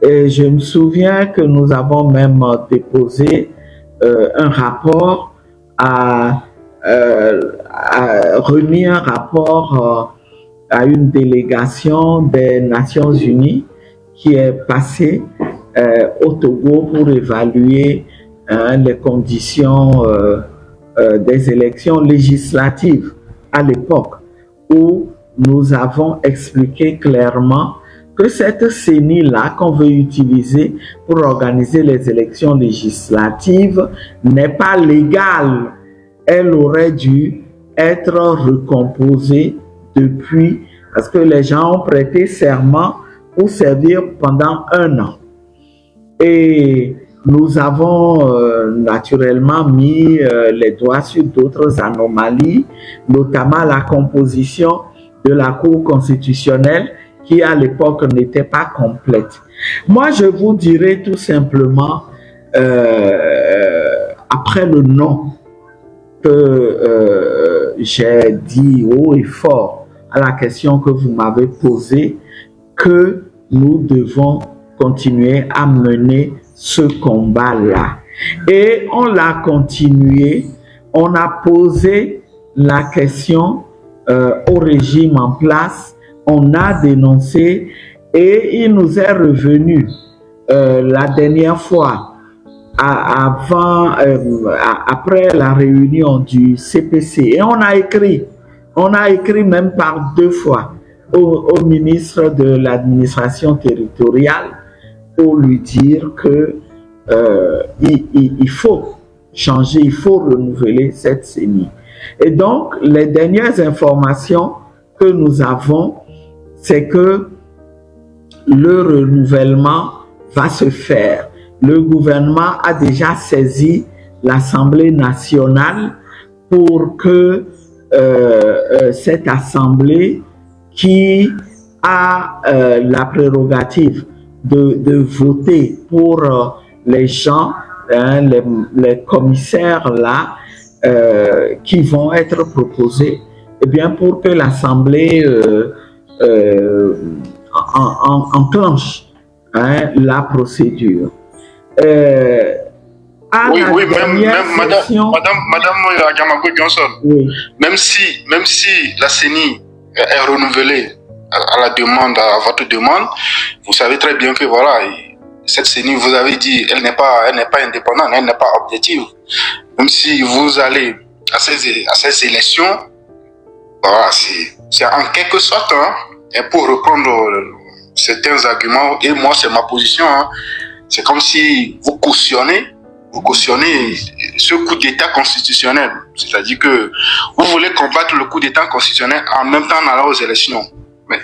Et je me souviens que nous avons même déposé un rapport à a remis un rapport à une délégation des Nations Unies qui est passée au Togo pour évaluer les conditions des élections législatives à l'époque, où nous avons expliqué clairement que cette CENI-là qu'on veut utiliser pour organiser les élections législatives n'est pas légale. Elle aurait dû être recomposée depuis, parce que les gens ont prêté serment pour servir pendant 1 an. Et nous avons naturellement mis les doigts sur d'autres anomalies, notamment la composition de la Cour constitutionnelle qui à l'époque n'était pas complète. Moi, je vous dirais tout simplement, après le non que j'ai dit haut et fort à la question que vous m'avez posée, que nous devons continuer à mener ce combat-là. Et on l'a continué, on a posé la question au régime en place, on a dénoncé et il nous est revenu la dernière fois, après la réunion du CPC, et on a écrit même par 2 fois au ministre de l'administration territoriale pour lui dire que il faut changer, il faut renouveler cette CENI. Et donc, les dernières informations que nous avons, c'est que le renouvellement va se faire. Le gouvernement a déjà saisi l'Assemblée nationale pour que cette Assemblée qui a la prérogative de voter pour les gens, les commissaires là, qui vont être proposés, eh bien pour que l'Assemblée enclenche la procédure.
Oui, même Madame Yamago Johnson, oui. Même si la CENI est renouvelée à la demande, à votre demande, vous savez très bien que voilà, cette CENI, vous avez dit, elle n'est pas indépendante, elle n'est pas objective. Même si vous allez à ces élections, voilà, c'est en quelque sorte, et pour reprendre certains arguments, et moi c'est ma position, c'est comme si vous cautionnez ce coup d'État constitutionnel. C'est-à-dire que vous voulez combattre le coup d'État constitutionnel en même temps en allant aux élections. Mais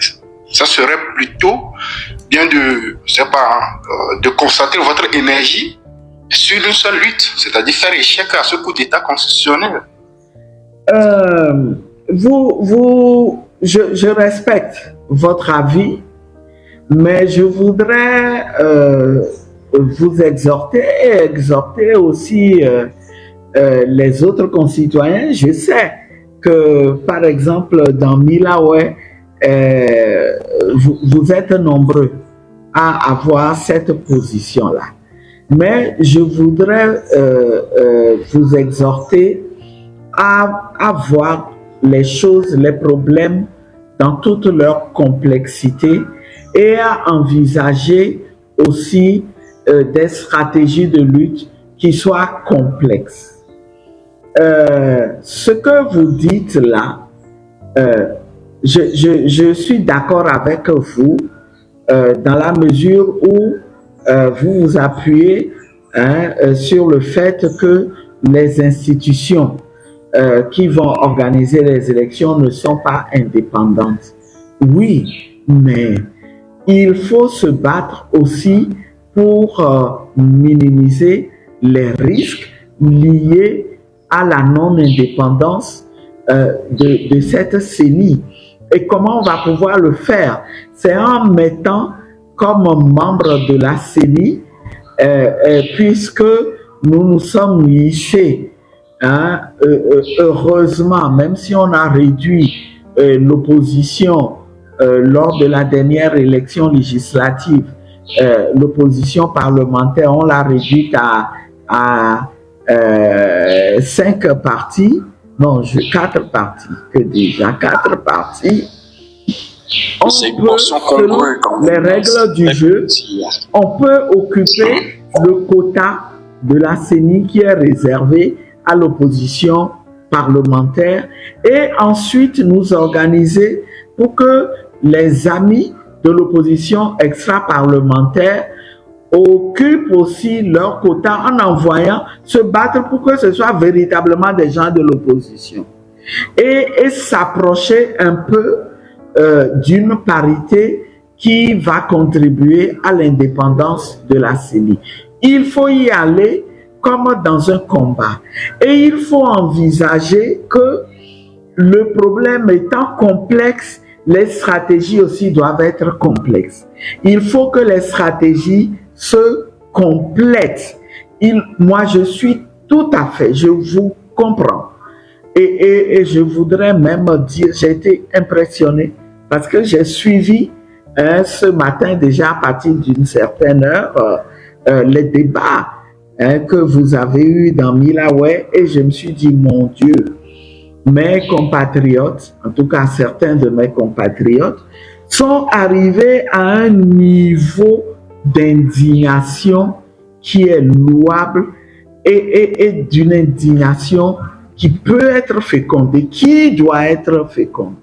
ça serait plutôt bien de concentrer votre énergie sur une seule lutte, c'est-à-dire faire échec à ce coup d'État constitutionnel.
Je respecte votre avis, mais je voudrais vous exhorter et exhorter aussi les autres concitoyens. Je sais que, par exemple, dans Milaoué, vous êtes nombreux à avoir cette position-là. Mais je voudrais vous exhorter à voir les choses, les problèmes dans toute leur complexité et à envisager aussi des stratégies de lutte qui soient complexes. Ce que vous dites là, je suis d'accord avec vous dans la mesure où vous vous appuyez sur le fait que les institutions qui vont organiser les élections ne sont pas indépendantes. Oui, mais il faut se battre aussi pour minimiser les risques liés à la non-indépendance de cette CENI. Et comment on va pouvoir le faire? C'est en mettant comme membre de la CENI, puisque nous nous sommes nichés, heureusement, même si on a réduit l'opposition lors de la dernière élection législative, l'opposition parlementaire, on l'a réduite à 5 partis, non, 4 parties, que déjà 4 parties. On peut, selon les règles du jeu, on peut occuper le quota de la CENI qui est réservé à l'opposition parlementaire et ensuite nous organiser pour que les amis de l'opposition extra-parlementaire occupent aussi leur quota en envoyant se battre pour que ce soit véritablement des gens de l'opposition et s'approcher un peu d'une parité qui va contribuer à l'indépendance de la CENI. Il faut y aller comme dans un combat et il faut envisager que le problème étant complexe, les stratégies aussi doivent être complexes. Il faut que les stratégies se complètent. Moi, je suis tout à fait, je vous comprends. Et je voudrais même dire, j'ai été impressionné parce que j'ai suivi ce matin déjà à partir d'une certaine heure les débats que vous avez eus dans Milaway et je me suis dit, mon Dieu, mes compatriotes, en tout cas certains de mes compatriotes, sont arrivés à un niveau d'indignation qui est louable et d'une indignation qui peut être fécondée, qui doit être féconde.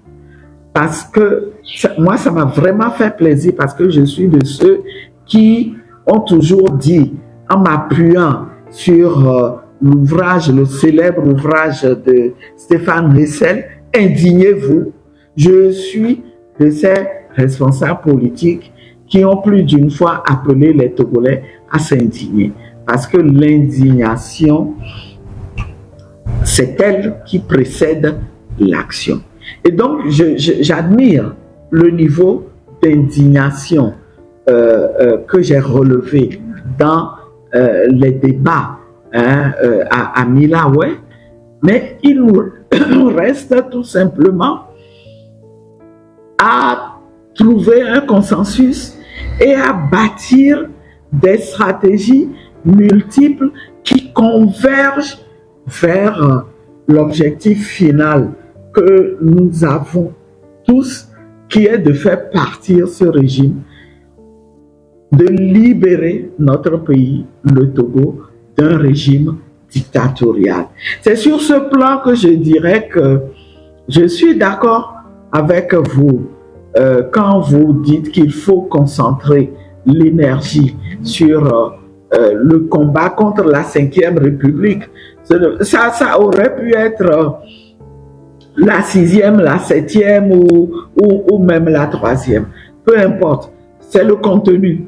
Parce que moi, ça m'a vraiment fait plaisir parce que je suis de ceux qui ont toujours dit, en m'appuyant sur l'ouvrage, le célèbre ouvrage de Stéphane Hessel, indignez-vous. Je suis de ces responsables politiques qui ont plus d'une fois appelé les Togolais à s'indigner. Parce que l'indignation, c'est elle qui précède l'action. Et donc, j'admire le niveau d'indignation que j'ai relevé dans les débats à Milaway, mais il nous reste tout simplement à trouver un consensus et à bâtir des stratégies multiples qui convergent vers l'objectif final que nous avons tous, qui est de faire partir ce régime, de libérer notre pays, le Togo, d'un régime dictatorial. C'est sur ce plan que je dirais que je suis d'accord avec vous quand vous dites qu'il faut concentrer l'énergie sur le combat contre la 5e République. Ça aurait pu être la 6e, la 7e ou même la 3e. Peu importe, c'est le contenu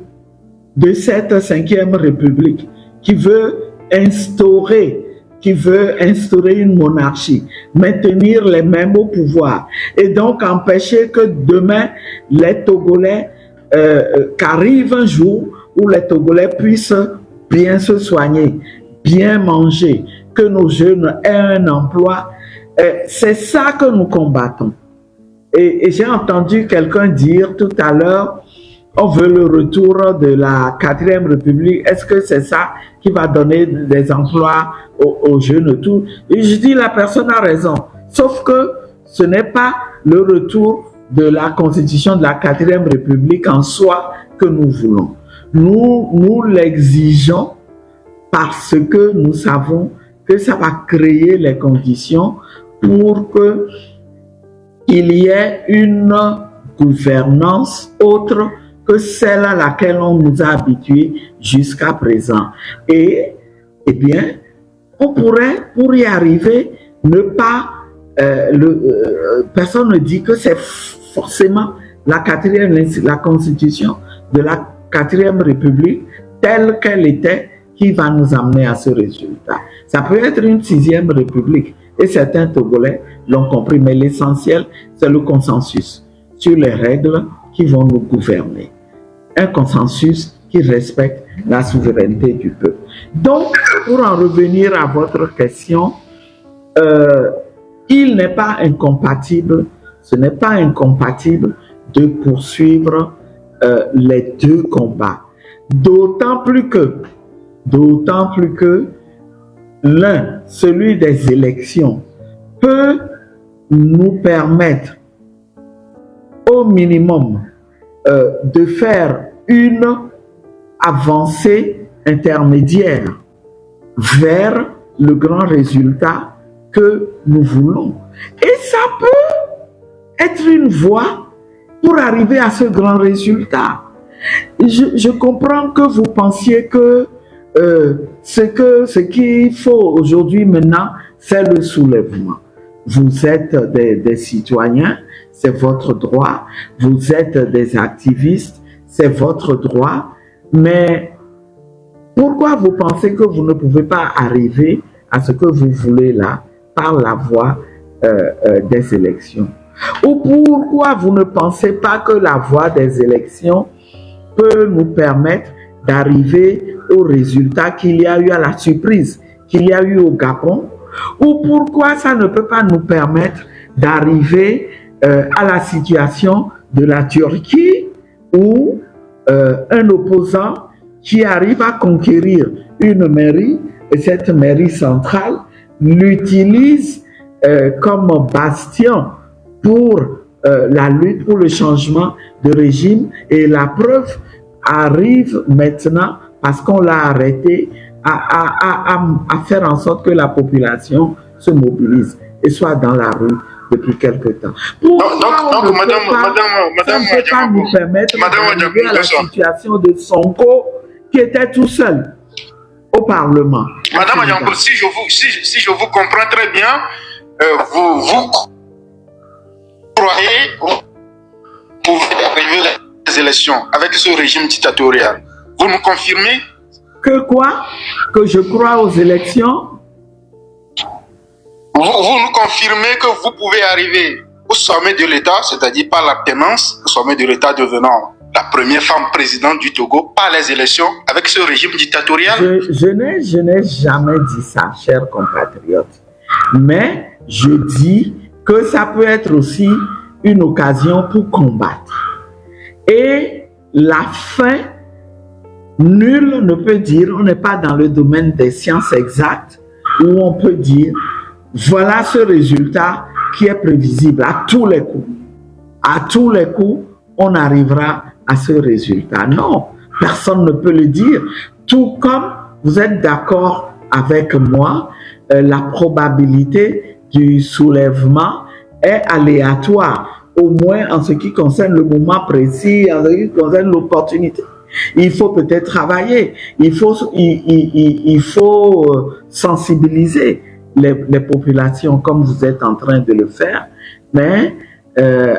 de cette 5e République qui veut instaurer une monarchie, maintenir les mêmes au pouvoir et donc empêcher que demain les Togolais qu'arrive un jour où les Togolais puissent bien se soigner, bien manger, que nos jeunes aient un emploi. C'est ça que nous combattons. Et j'ai entendu quelqu'un dire tout à l'heure, on veut le retour de la 4e République. Est-ce que c'est ça qui va donner des emplois aux jeunes? Tout. Et je dis, la personne a raison. Sauf que ce n'est pas le retour de la constitution de la 4e République en soi que nous voulons. Nous l'exigeons parce que nous savons que ça va créer les conditions pour qu'il y ait une gouvernance autre que celle à laquelle on nous a habitués jusqu'à présent. Et, eh bien, on pourrait, pour y arriver, ne pas... personne ne dit que c'est forcément la constitution de la 4e République telle qu'elle était qui va nous amener à ce résultat. Ça peut être une 6e République et certains Togolais l'ont compris, mais l'essentiel, c'est le consensus sur les règles qui vont nous gouverner. Un consensus qui respecte la souveraineté du peuple. Donc, pour en revenir à votre question, il n'est pas incompatible, ce n'est pas incompatible de poursuivre les deux combats. D'autant plus que l'un, celui des élections, peut nous permettre au minimum de faire une avancée intermédiaire vers le grand résultat que nous voulons. Et ça peut être une voie pour arriver à ce grand résultat. Je comprends que vous pensiez que ce qu'il faut aujourd'hui maintenant, c'est le soulèvement. Vous êtes des citoyens, c'est votre droit. Vous êtes des activistes, c'est votre droit. Mais pourquoi vous pensez que vous ne pouvez pas arriver à ce que vous voulez là par la voie des élections? Ou pourquoi vous ne pensez pas que la voie des élections peut nous permettre d'arriver au résultat qu'il y a eu à la surprise, qu'il y a eu au Gabon? Ou pourquoi ça ne peut pas nous permettre d'arriver à la situation de la Turquie où un opposant qui arrive à conquérir une mairie, et cette mairie centrale l'utilise comme bastion pour la lutte pour le changement de régime, et la preuve arrive maintenant parce qu'on l'a arrêté à faire en sorte que la population se mobilise et soit dans la rue depuis quelque temps.
Donc, madame,
ça ne peut pas nous permettre d'arriver à la situation de Sonko qui était tout seul au Parlement.
Madame Adjango, si je vous comprends très bien, vous croyez que vous pouvez arriver aux élections avec ce régime dictatorial. Vous nous confirmez?
Que quoi? Que je crois aux élections?
Vous nous confirmez que vous pouvez arriver au sommet de l'État, c'est-à-dire par l'alternance, au sommet de l'État devenant la première femme présidente du Togo, par les élections, avec ce régime dictatorial?
Je n'ai jamais dit ça, chers compatriotes. Mais je dis que ça peut être aussi une occasion pour combattre. Et la fin, nul ne peut dire, on n'est pas dans le domaine des sciences exactes, où on peut dire, voilà ce résultat qui est prévisible à tous les coups. À tous les coups, on arrivera à ce résultat. Non, personne ne peut le dire. Tout comme vous êtes d'accord avec moi, la probabilité du soulèvement est aléatoire, au moins en ce qui concerne le moment précis, en ce qui concerne l'opportunité. Il faut peut-être travailler, il faut sensibiliser les populations comme vous êtes en train de le faire, mais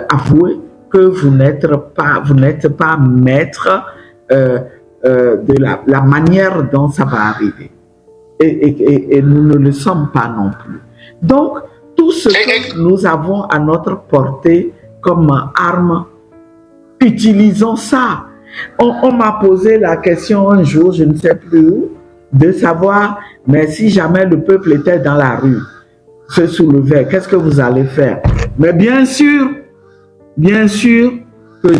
avouez que vous n'êtes pas maître de la manière dont ça va arriver. Et nous ne le sommes pas non plus. Donc, tout ce que nous avons à notre portée comme arme, utilisons ça. On m'a posé la question un jour, je ne sais plus où, de savoir, mais si jamais le peuple était dans la rue, se soulevait, qu'est-ce que vous allez faire? Mais bien sûr que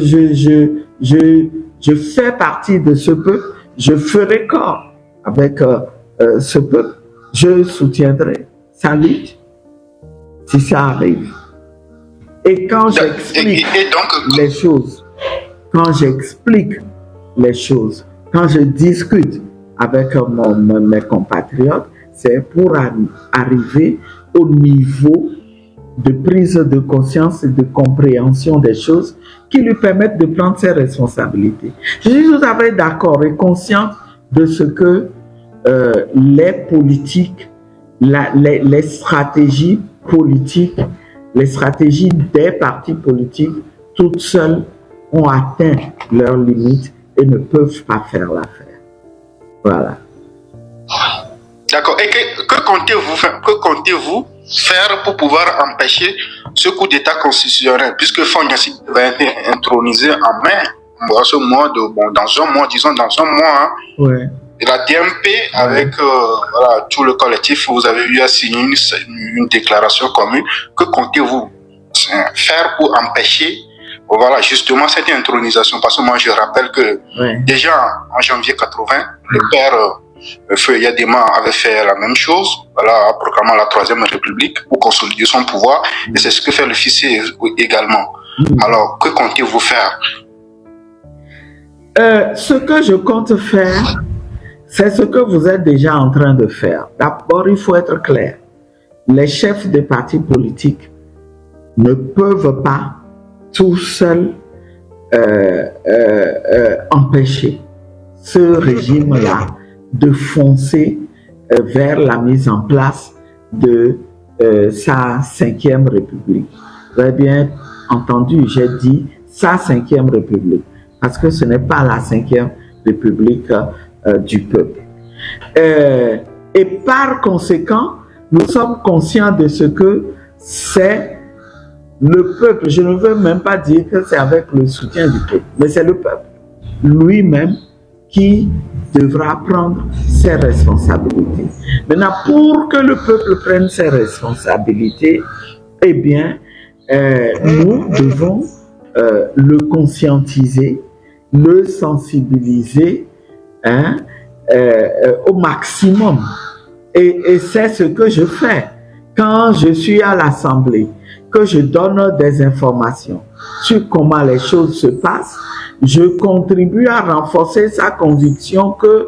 je fais partie de ce peuple, je ferai corps avec ce peuple, je soutiendrai sa lutte si ça arrive. Et quand j'explique les choses, quand je discute avec mes compatriotes, c'est pour arriver au niveau de prise de conscience et de compréhension des choses qui lui permettent de prendre ses responsabilités. Je suis tout à fait d'accord et conscient de ce que les politiques, les stratégies politiques, les stratégies des partis politiques, toutes seules ont atteint leurs limites et ne peuvent pas faire l'affaire. Voilà.
D'accord. Et que comptez-vous faire pour pouvoir empêcher ce coup d'État constitutionnel, puisque Fonyasi va être intronisé en mai, dans un mois,
Ouais.
Et la DMP, avec tout le collectif, vous avez eu à signer une déclaration commune. Que comptez-vous faire pour empêcher justement cette intronisation? Parce que moi, je rappelle que déjà en janvier 80, le père Feu Yadema avait fait la même chose, voilà, en proclamant la Troisième République pour consolider son pouvoir, et c'est ce que fait le fils également. Alors, que comptez-vous faire?
Ce que je compte faire, c'est ce que vous êtes déjà en train de faire. D'abord, il faut être clair. Les chefs des partis politiques ne peuvent pas tout seuls empêcher ce régime-là de foncer vers la mise en place de sa 5e République. Vous avez bien entendu, j'ai dit sa 5e République, parce que ce n'est pas la 5e République du peuple. Et par conséquent, nous sommes conscients de ce que c'est le peuple. Je ne veux même pas dire que c'est avec le soutien du peuple, mais c'est le peuple lui-même qui devra prendre ses responsabilités. Maintenant, pour que le peuple prenne ses responsabilités, eh bien, nous devons le conscientiser, le sensibiliser au maximum. Et c'est ce que je fais. Quand je suis à l'Assemblée, que je donne des informations sur comment les choses se passent, je contribue à renforcer sa conviction que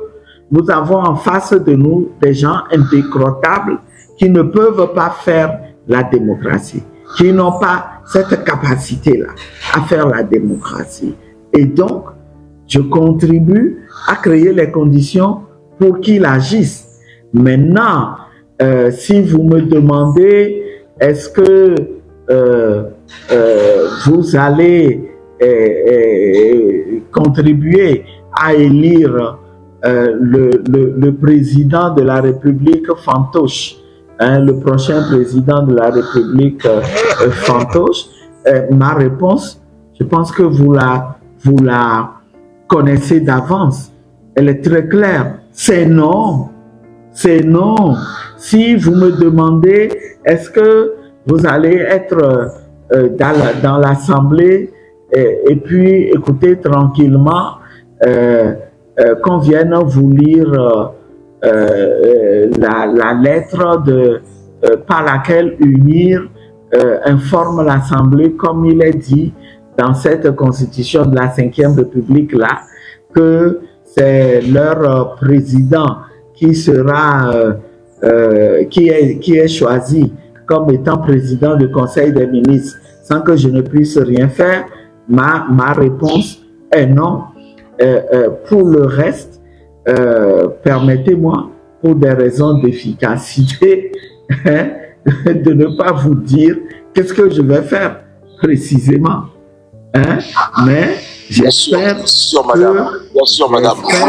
nous avons en face de nous des gens indécrottables qui ne peuvent pas faire la démocratie, qui n'ont pas cette capacité-là à faire la démocratie. Et donc, je contribue à créer les conditions pour qu'ils agissent. Maintenant, si vous me demandez, est-ce que vous allez contribuer à élire le président de la République fantoche, le prochain président de la République fantoche, ma réponse, je pense que vous la connaissez d'avance. Elle est très claire. C'est non. C'est non. Si vous me demandez, est-ce que vous allez être dans l'Assemblée et puis écouter tranquillement qu'on vienne vous lire la lettre par laquelle UNIR informe l'Assemblée, comme il est dit dans cette constitution de la 5e République là, que c'est leur président qui sera qui est choisi comme étant président du Conseil des ministres sans que je ne puisse rien faire. Ma réponse est non. Pour le reste, permettez-moi, pour des raisons d'efficacité, de ne pas vous dire qu'est-ce que je vais faire précisément. Mais j'espère
bien sûr, madame. Vous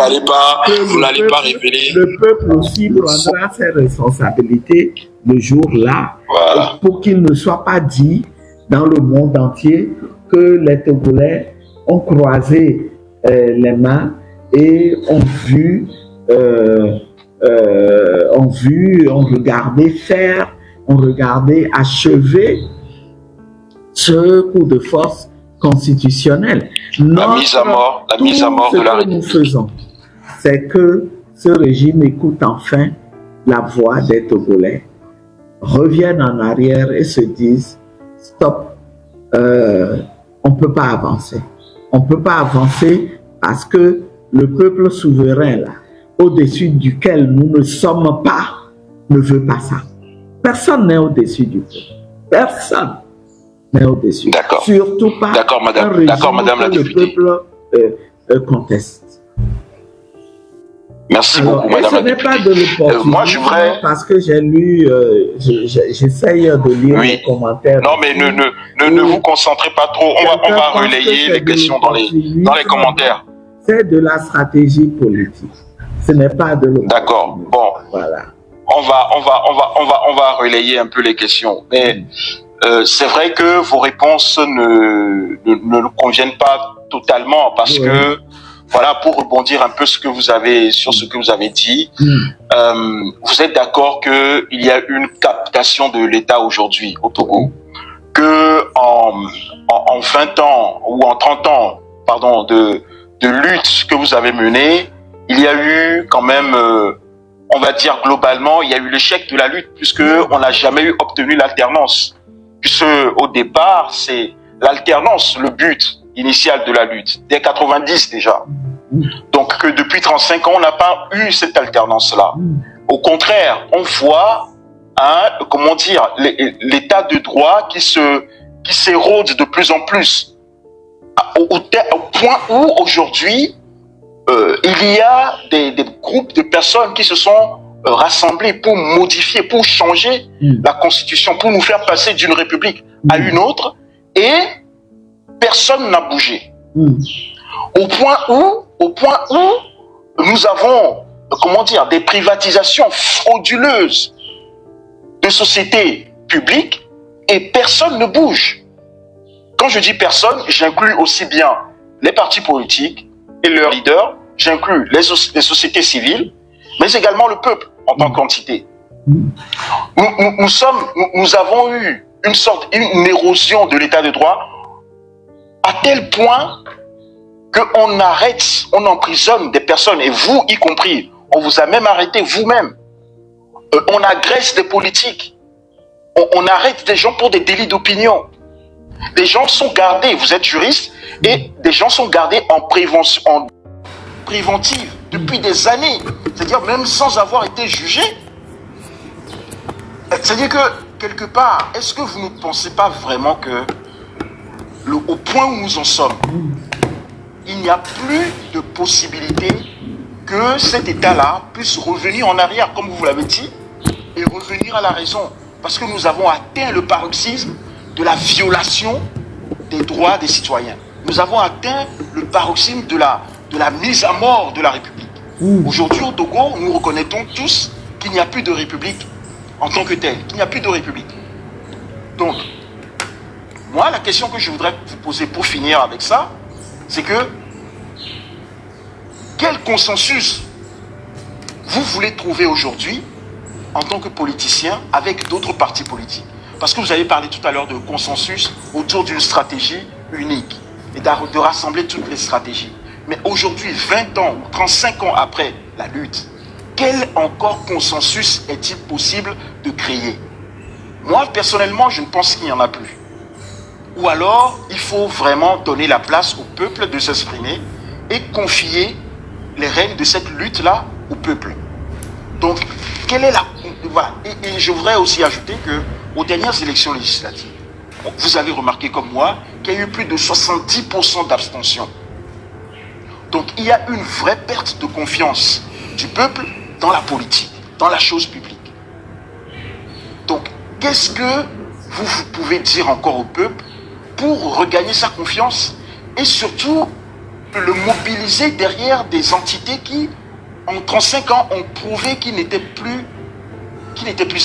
n'allez pas révéler.
Le peuple aussi prendra ses responsabilités le jour-là, voilà, pour qu'il ne soit pas dit dans le monde entier que les Togolais ont croisé les mains et ont regardé faire, ont regardé achever ce coup de force constitutionnel.
La mise à mort de la République.
Nous faisons, c'est que ce régime écoute enfin la voix des Togolais, reviennent en arrière et se disent stop, on ne peut pas avancer. On ne peut pas avancer parce que le peuple souverain là, au-dessus duquel nous ne sommes pas, ne veut pas ça. Personne n'est au-dessus du peuple. Personne n'est au-dessus.
D'accord.
Surtout pas
madame.
un régime
D'accord, madame
que
la
le
députée.
peuple conteste.
Merci beaucoup, madame.
Ce n'est pas de l'opportunisme,
moi, je voudrais...
parce que j'ai lu, j'essaye de lire les commentaires.
Non, mais ne vous concentrez pas trop. On va relayer les questions dans les commentaires.
C'est de la stratégie politique. Ce n'est pas de l'opportunisme.
D'accord. Bon.
Voilà.
On va relayer un peu les questions. Mais c'est vrai que vos réponses ne nous conviennent pas totalement parce que voilà, pour rebondir un peu sur ce que vous avez dit, vous êtes d'accord qu'il y a une captation de l'État aujourd'hui au Togo, que en 20 ans ou en 30 ans, pardon, de lutte que vous avez menée, il y a eu quand même, on va dire globalement, il y a eu l'échec de la lutte puisque on n'a jamais eu obtenu l'alternance. Puisque au départ, c'est l'alternance, le but initial de la lutte, dès 90 déjà. Donc que depuis 35 ans, on n'a pas eu cette alternance-là. Au contraire, on voit, comment dire, l'état de droit qui s'érode de plus en plus. Au point où aujourd'hui, il y a des groupes de personnes qui se sont rassemblés pour modifier, pour changer la Constitution, pour nous faire passer d'une république à une autre, et personne n'a bougé. Au point où nous avons, comment dire, des privatisations frauduleuses de sociétés publiques et personne ne bouge. Quand je dis personne, j'inclus aussi bien les partis politiques et leurs leaders, j'inclus les sociétés civiles, mais également le peuple en tant qu'entité. Nous avons eu une érosion de l'état de droit à tel point qu'on arrête, on emprisonne des personnes, et vous y compris, on vous a même arrêté vous-même. On agresse des politiques, on arrête des gens pour des délits d'opinion. Des gens sont gardés, vous êtes juriste, et des gens sont gardés en préventive depuis des années, c'est-à-dire même sans avoir été jugés. C'est-à-dire que, quelque part, est-ce que vous ne pensez pas vraiment que, au point où nous en sommes, il n'y a plus de possibilité que cet état-là puisse revenir en arrière, comme vous l'avez dit, et revenir à la raison. Parce que nous avons atteint le paroxysme de la violation des droits des citoyens. Nous avons atteint le paroxysme de la mise à mort de la République. Aujourd'hui, au Togo, nous reconnaissons tous qu'il n'y a plus de République en tant que telle, qu'il n'y a plus de République. Donc, moi, la question que je voudrais vous poser pour finir avec ça, c'est que quel consensus vous voulez trouver aujourd'hui en tant que politicien avec d'autres partis politiques? Parce que vous avez parlé tout à l'heure de consensus autour d'une stratégie unique et de rassembler toutes les stratégies. Mais aujourd'hui, 20 ans ou 35 ans après la lutte, quel encore consensus est-il possible de créer? Moi, personnellement, je ne pense qu'il n'y en a plus. Ou alors, il faut vraiment donner la place au peuple de s'exprimer et confier les rênes de cette lutte-là au peuple. Donc, quelle est la... Voilà. Et je voudrais aussi ajouter qu'aux dernières élections législatives, vous avez remarqué comme moi qu'il y a eu plus de 70% d'abstention. Donc, il y a une vraie perte de confiance du peuple dans la politique, dans la chose publique. Donc, qu'est-ce que vous pouvez dire encore au peuple pour regagner sa confiance et surtout le mobiliser derrière des entités qui, en 35 ans, ont prouvé qu'ils n'étaient plus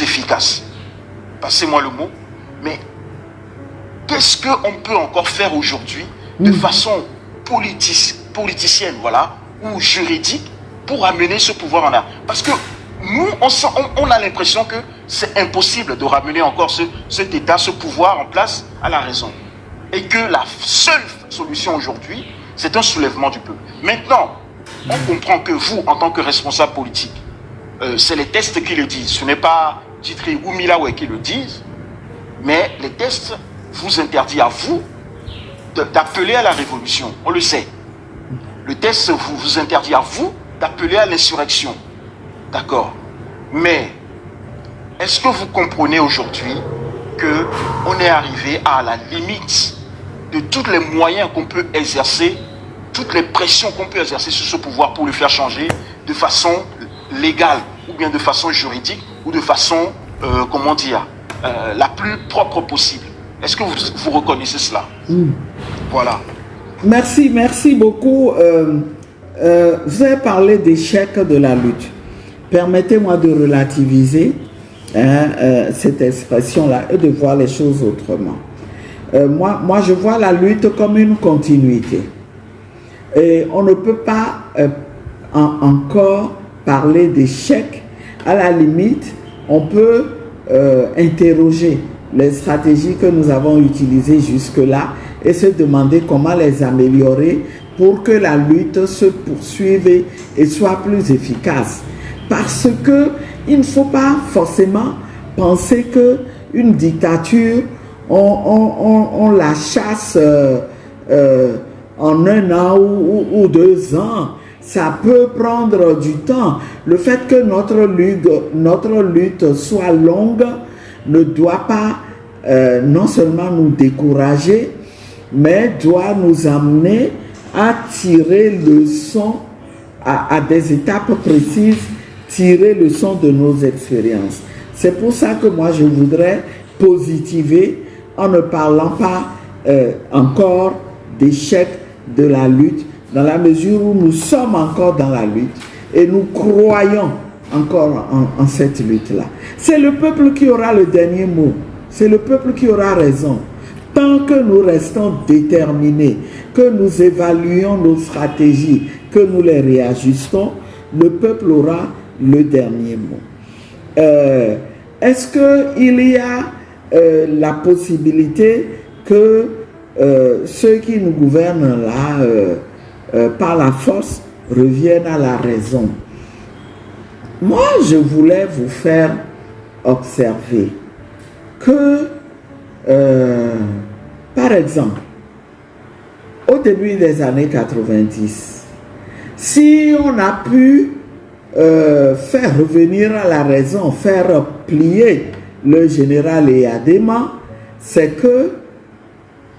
efficaces. Passez-moi le mot. Mais qu'est-ce qu'on peut encore faire aujourd'hui de façon politicienne, voilà, ou juridique pour amener ce pouvoir en arrière? Parce que nous, on a l'impression que c'est impossible de ramener encore cet État, ce pouvoir en place à la raison. Et que la seule solution aujourd'hui, c'est un soulèvement du peuple. Maintenant, on comprend que vous, en tant que responsable politique, c'est les tests qui le disent. Ce n'est pas Djitri ou Milawe qui le disent, mais les tests vous interdisent à vous d'appeler à la révolution. On le sait. Le test vous interdit à vous d'appeler à l'insurrection. D'accord. Mais est-ce que vous comprenez aujourd'hui qu'on est arrivé à la limite de tous les moyens qu'on peut exercer, toutes les pressions qu'on peut exercer sur ce pouvoir pour le faire changer de façon légale ou bien de façon juridique ou de façon, comment dire, la plus propre possible? Est-ce que vous reconnaissez cela? Voilà.
Merci beaucoup. Vous avez parlé d'échec de la lutte. Permettez-moi de relativiser cette expression-là et de voir les choses autrement. Moi, je vois la lutte comme une continuité. Et on ne peut pas encore parler d'échec. À la limite, on peut interroger les stratégies que nous avons utilisées jusque-là et se demander comment les améliorer pour que la lutte se poursuive et soit plus efficace. Parce que il ne faut pas forcément penser que une dictature, on la chasse en 1 an ou 2 ans. Ça peut prendre du temps. Le fait que notre lutte soit longue ne doit pas non seulement nous décourager, mais doit nous amener à tirer leçon à des étapes précises, tirer leçon de nos expériences. C'est pour ça que moi je voudrais positiver en ne parlant pas encore d'échec de la lutte, dans la mesure où nous sommes encore dans la lutte et nous croyons encore en cette lutte-là. C'est le peuple qui aura le dernier mot. C'est le peuple qui aura raison. Tant que nous restons déterminés, que nous évaluons nos stratégies, que nous les réajustons, le peuple aura le dernier mot. Est-ce qu'il y a la possibilité que ceux qui nous gouvernent là, par la force, reviennent à la raison? Moi, je voulais vous faire observer que, par exemple, au début des années 90, si on a pu faire revenir à la raison, faire plier le général Eyadema, c'est que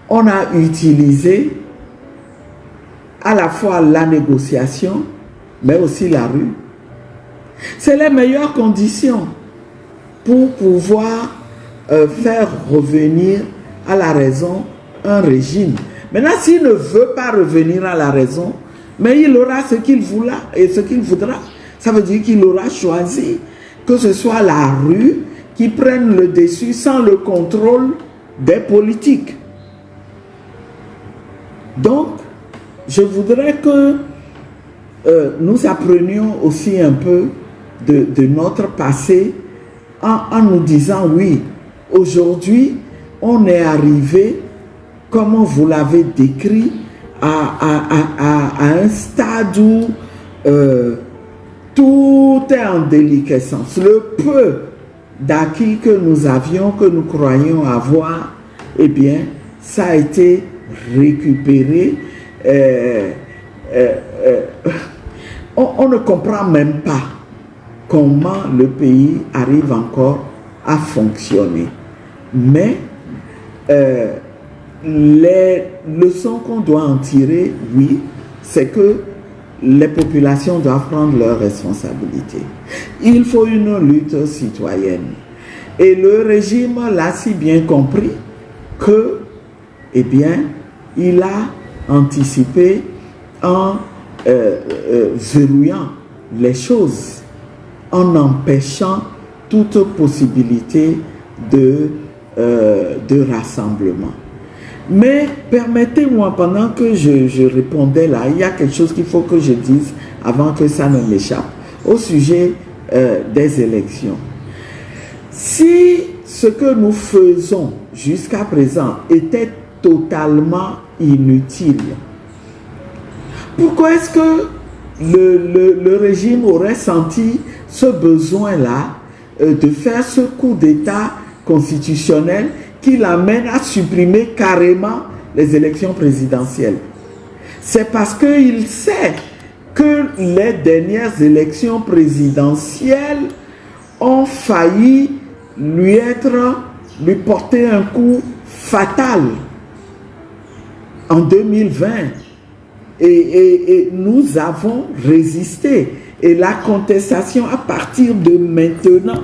on a utilisé à la fois la négociation, mais aussi la rue. C'est les meilleures conditions pour pouvoir faire revenir à la raison un régime. Maintenant, s'il ne veut pas revenir à la raison, mais il aura ce qu'il voudra et ce qu'il voudra. Ça veut dire qu'il aura choisi que ce soit la rue qui prenne le dessus sans le contrôle des politiques. Donc, je voudrais que nous apprenions aussi un peu de notre passé en nous disant, oui, aujourd'hui, on est arrivé, comme vous l'avez décrit, à un stade où tout est en déliquescence. Le peu d'acquis que nous avions, que nous croyions avoir, eh bien, ça a été récupéré. On ne comprend même pas comment le pays arrive encore à fonctionner. Mais les leçons qu'on doit en tirer, oui, c'est que les populations doivent prendre leurs responsabilités. Il faut une lutte citoyenne. Et le régime l'a si bien compris que, eh bien, il a anticipé en verrouillant les choses, en empêchant toute possibilité de rassemblement. Mais permettez-moi, pendant que je répondais là, il y a quelque chose qu'il faut que je dise avant que ça ne m'échappe, au sujet des élections. Si ce que nous faisons jusqu'à présent était totalement inutile, pourquoi est-ce que le régime aurait senti ce besoin-là de faire ce coup d'État constitutionnel qui l'amène à supprimer carrément les élections présidentielles? C'est parce qu'il sait que les dernières élections présidentielles ont failli lui porter un coup fatal en 2020. Et nous avons résisté. Et la contestation à partir de maintenant,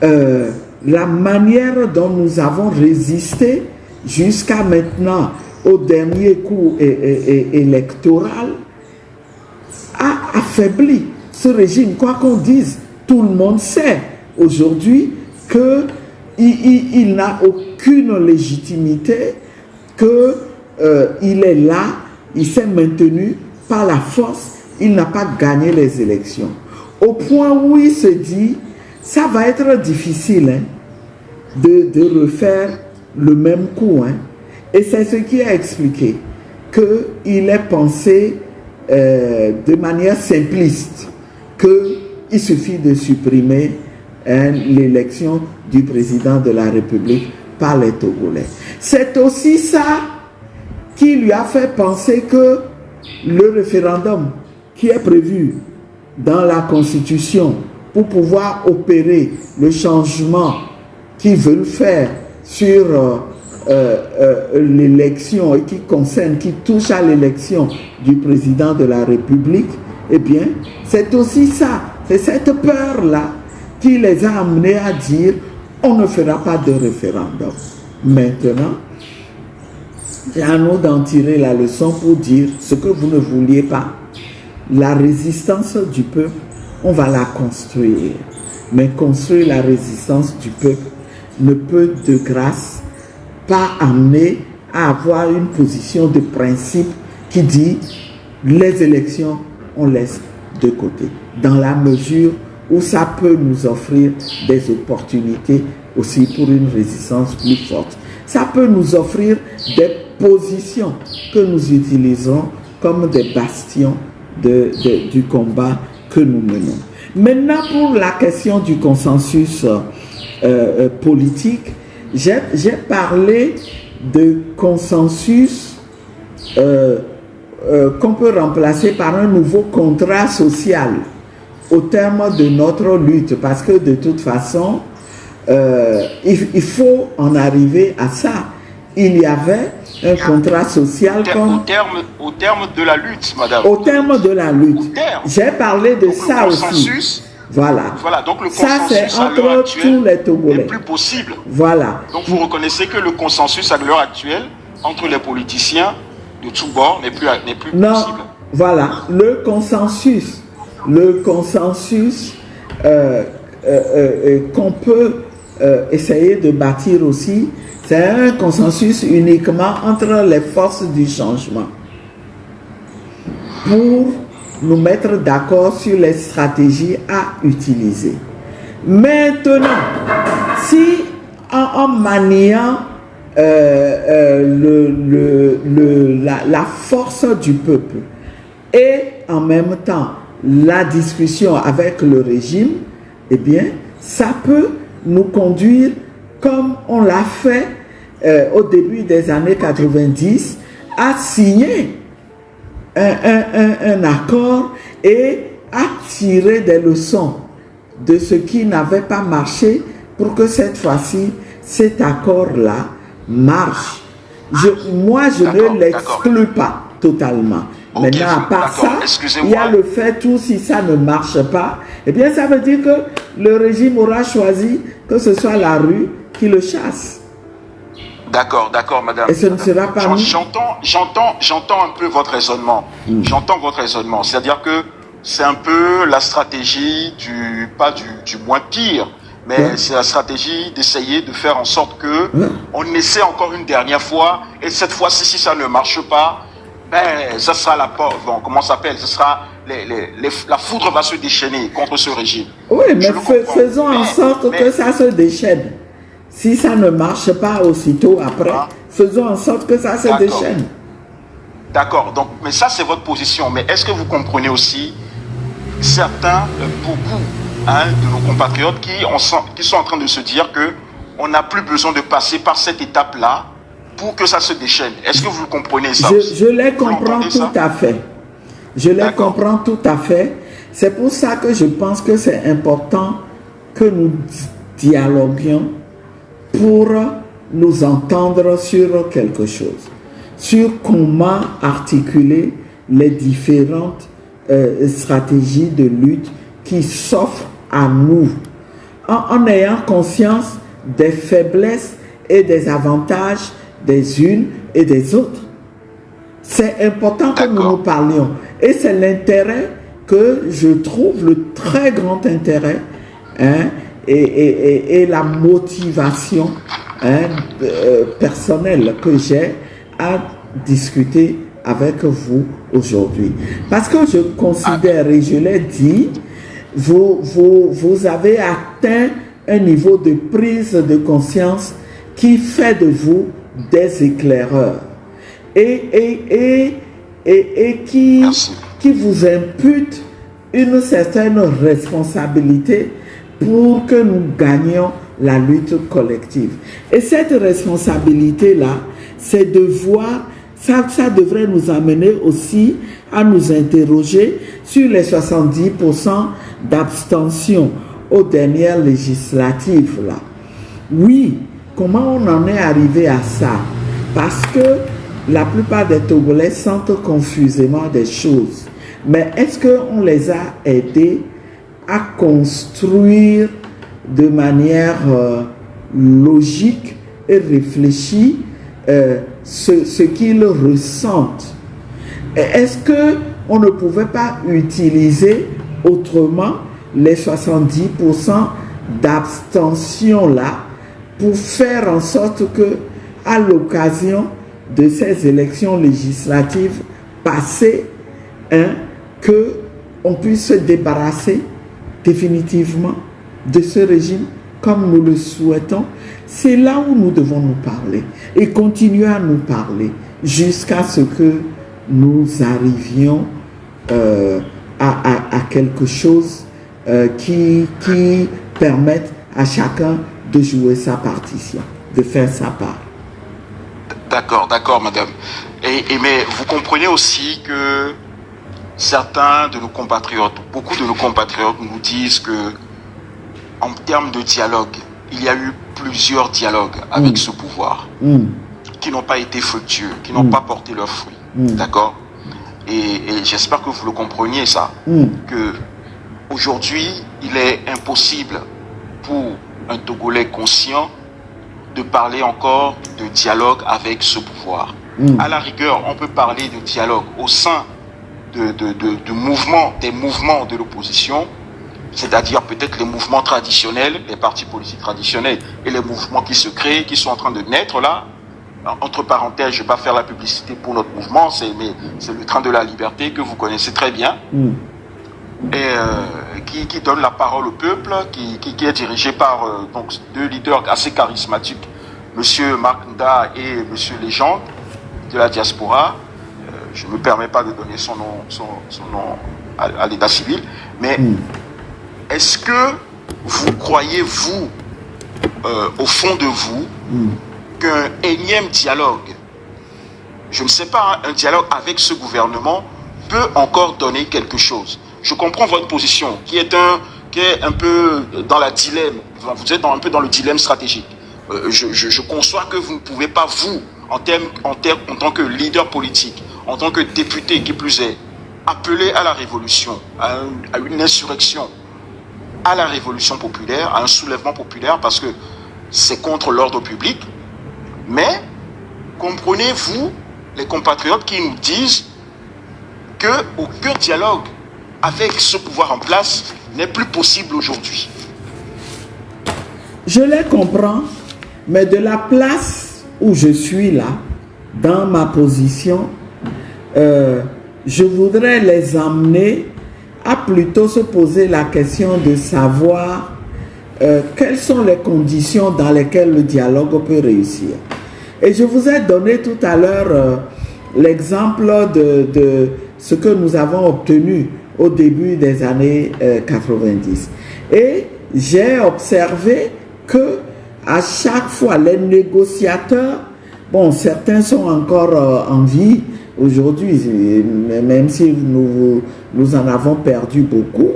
la manière dont nous avons résisté jusqu'à maintenant au dernier coup électoral a affaibli ce régime. Quoi qu'on dise, tout le monde sait aujourd'hui qu'il n'a aucune légitimité, qu'il est là, il s'est maintenu par la force, il n'a pas gagné les élections. Au point où il se dit, ça va être difficile de refaire le même coup. Et c'est ce qui a expliqué qu'il est pensé de manière simpliste, qu'il suffit de supprimer l'élection du président de la République par les Togolais. C'est aussi ça qui lui a fait penser que le référendum qui est prévu dans la Constitution pour pouvoir opérer le changement qu'ils veulent faire sur l'élection et qui touche à l'élection du président de la République, eh bien, c'est aussi ça, c'est cette peur-là qui les a amenés à dire on ne fera pas de référendum. Maintenant, c'est à nous d'en tirer la leçon pour dire ce que vous ne vouliez pas. La résistance du peuple, on va la construire. Mais construire la résistance du peuple ne peut de grâce pas amener à avoir une position de principe qui dit les élections, on laisse de côté. Dans la mesure où ça peut nous offrir des opportunités aussi pour une résistance plus forte. Ça peut nous offrir des positions que nous utilisons comme des bastions du combat que nous menons. Maintenant, pour la question du consensus politique, j'ai parlé de consensus qu'on peut remplacer par un nouveau contrat social au terme de notre lutte, parce que de toute façon, il faut en arriver à ça. Il y avait un contrat social
au terme de la lutte, madame.
Au terme de la lutte. J'ai parlé de donc ça aussi. Voilà.
Donc le
ça,
consensus
c'est entre tous les Togolais.
n'est plus possible.
Voilà.
Donc vous reconnaissez que le consensus à l'heure actuelle entre les politiciens de tous bords n'est plus
non,
possible.
Voilà. Le consensus qu'on peut essayer de bâtir aussi, c'est un consensus uniquement entre les forces du changement pour nous mettre d'accord sur les stratégies à utiliser. Maintenant, si en maniant la force du peuple et en même temps la discussion avec le régime, eh bien, ça peut nous conduire comme on l'a fait au début des années 90 à signer un accord et à tirer des leçons de ce qui n'avait pas marché pour que cette fois-ci, cet accord-là marche. Moi, je ne l'exclus pas totalement. Okay, maintenant, à part ça, il y a le fait où si ça ne marche pas, eh bien, ça veut dire que le régime aura choisi que ce soit la rue qui le chasse.
D'accord, madame.
Et ce ne sera pas nous.
J'entends un peu votre raisonnement. J'entends votre raisonnement. C'est-à-dire que c'est un peu la stratégie pas du moins pire, mais c'est la stratégie d'essayer de faire en sorte que on essaie encore une dernière fois, et cette fois-ci, si ça ne marche pas, ben, ça sera comment ça s'appelle? Ce sera la foudre va se déchaîner contre ce régime.
Oui, mais faisons en sorte que ça se déchaîne. Si ça ne marche pas aussitôt après, faisons en sorte que ça se déchaîne.
D'accord, donc, mais ça c'est votre position. Mais est-ce que vous comprenez aussi certains, beaucoup de nos compatriotes qui sont en train de se dire que on n'a plus besoin de passer par cette étape-là pour que ça se déchaîne? Est-ce que vous comprenez ça?
Je les comprends tout à fait. Je les comprends tout à fait. C'est pour ça que je pense que c'est important que nous dialoguions pour nous entendre sur quelque chose, sur comment articuler les différentes stratégies de lutte qui s'offrent à nous, en ayant conscience des faiblesses et des avantages des unes et des autres. C'est important que nous parlions. Et c'est l'intérêt que je trouve, le très grand intérêt, et la motivation personnelle que j'ai à discuter avec vous aujourd'hui. Parce que je considère, et je l'ai dit, vous avez atteint un niveau de prise de conscience qui fait de vous des éclaireurs. et qui vous impute une certaine responsabilité pour que nous gagnions la lutte collective. Et cette responsabilité-là, c'est de voir, ça devrait nous amener aussi à nous interroger sur les 70% d'abstention aux dernières législatives là. Oui, comment on en est arrivé à ça? Parce que la plupart des Togolais sentent confusément des choses. Mais est-ce qu'on les a aidés à construire de manière logique et réfléchie ce qu'ils ressentent? Est-ce qu'on ne pouvait pas utiliser autrement les 70% d'abstention là pour faire en sorte que, à l'occasion de ces élections législatives passées, qu'on puisse se débarrasser définitivement de ce régime comme nous le souhaitons? C'est là où nous devons nous parler et continuer à nous parler jusqu'à ce que nous arrivions à quelque chose qui permette à chacun de jouer sa partition, de faire sa part.
D'accord, madame. Mais vous comprenez aussi que certains de nos compatriotes, beaucoup de nos compatriotes nous disent que, en termes de dialogue, il y a eu plusieurs dialogues avec ce pouvoir qui n'ont pas été fructueux, qui n'ont pas porté leurs fruits. D'accord? Et j'espère que vous le compreniez, ça. Que aujourd'hui, il est impossible pour un Togolais conscient de parler encore de dialogue avec ce pouvoir. À la rigueur, on peut parler de dialogue au sein des mouvements de l'opposition, c'est-à-dire peut-être les mouvements traditionnels, les partis politiques traditionnels et les mouvements qui se créent, qui sont en train de naître là. Entre parenthèses, je ne vais pas faire la publicité pour notre mouvement, c'est le Train de la Liberté que vous connaissez très bien, et qui donne la parole au peuple, qui est dirigé par donc deux leaders assez charismatiques, Monsieur Marc Nda et Monsieur Légende de la diaspora. Je ne me permets pas de donner son nom à l'état civil, mais est-ce que vous croyez, vous, au fond de vous, qu'un énième dialogue, je ne sais pas, un dialogue avec ce gouvernement peut encore donner quelque chose? Je comprends votre position, qui est un peu dans la dilemme. Vous êtes un peu dans le dilemme stratégique. Je conçois que vous ne pouvez pas, vous, en tant que leader politique, en tant que député, qui plus est, appeler à la révolution, à une insurrection, à la révolution populaire, à un soulèvement populaire, parce que c'est contre l'ordre public. Mais comprenez-vous les compatriotes qui nous disent qu'aucun dialogue avec ce pouvoir en place n'est plus possible aujourd'hui?
Je les comprends, mais de la place où je suis là, dans ma position, je voudrais les emmener à plutôt se poser la question de savoir quelles sont les conditions dans lesquelles le dialogue peut réussir. Et je vous ai donné tout à l'heure l'exemple de ce que nous avons obtenu au début des années 90. Et j'ai observé que à chaque fois, les négociateurs, bon, certains sont encore en vie aujourd'hui, même si nous en avons perdu beaucoup,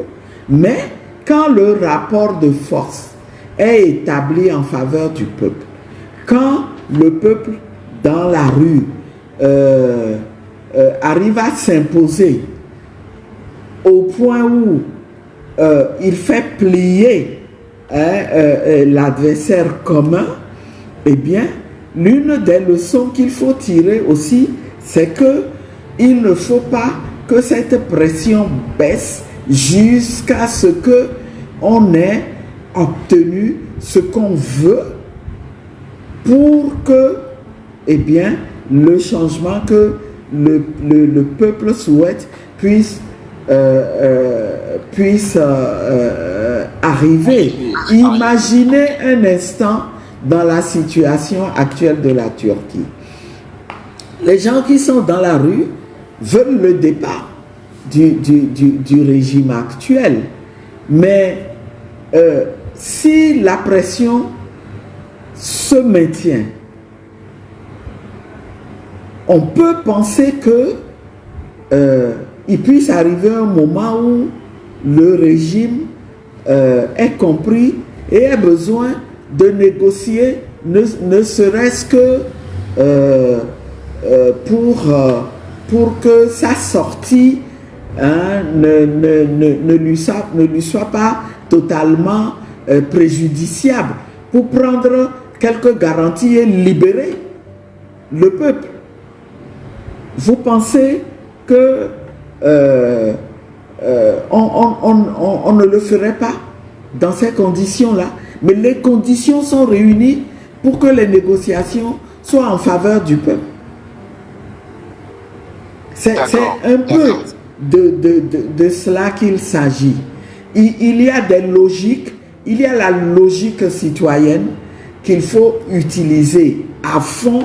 mais quand le rapport de force est établi en faveur du peuple, quand le peuple dans la rue arrive à s'imposer au point où il fait plier l'adversaire commun, eh bien, l'une des leçons qu'il faut tirer aussi, c'est que il ne faut pas que cette pression baisse jusqu'à ce que on ait obtenu ce qu'on veut pour que, eh bien, le changement que le peuple souhaite puisse arriver. Imaginez un instant dans la situation actuelle de la Turquie. Les gens qui sont dans la rue veulent le départ du régime actuel. Mais si la pression se maintient, on peut penser que il puisse arriver un moment où le régime est compris et a besoin de négocier, ne serait-ce que pour que sa sortie ne lui soit pas totalement préjudiciable, pour prendre quelques garanties et libérer le peuple. Vous pensez que on ne le ferait pas dans ces conditions-là? Mais les conditions sont réunies pour que les négociations soient en faveur du peuple. C'est un peu de cela qu'il s'agit. Il y a des logiques, il y a la logique citoyenne qu'il faut utiliser à fond,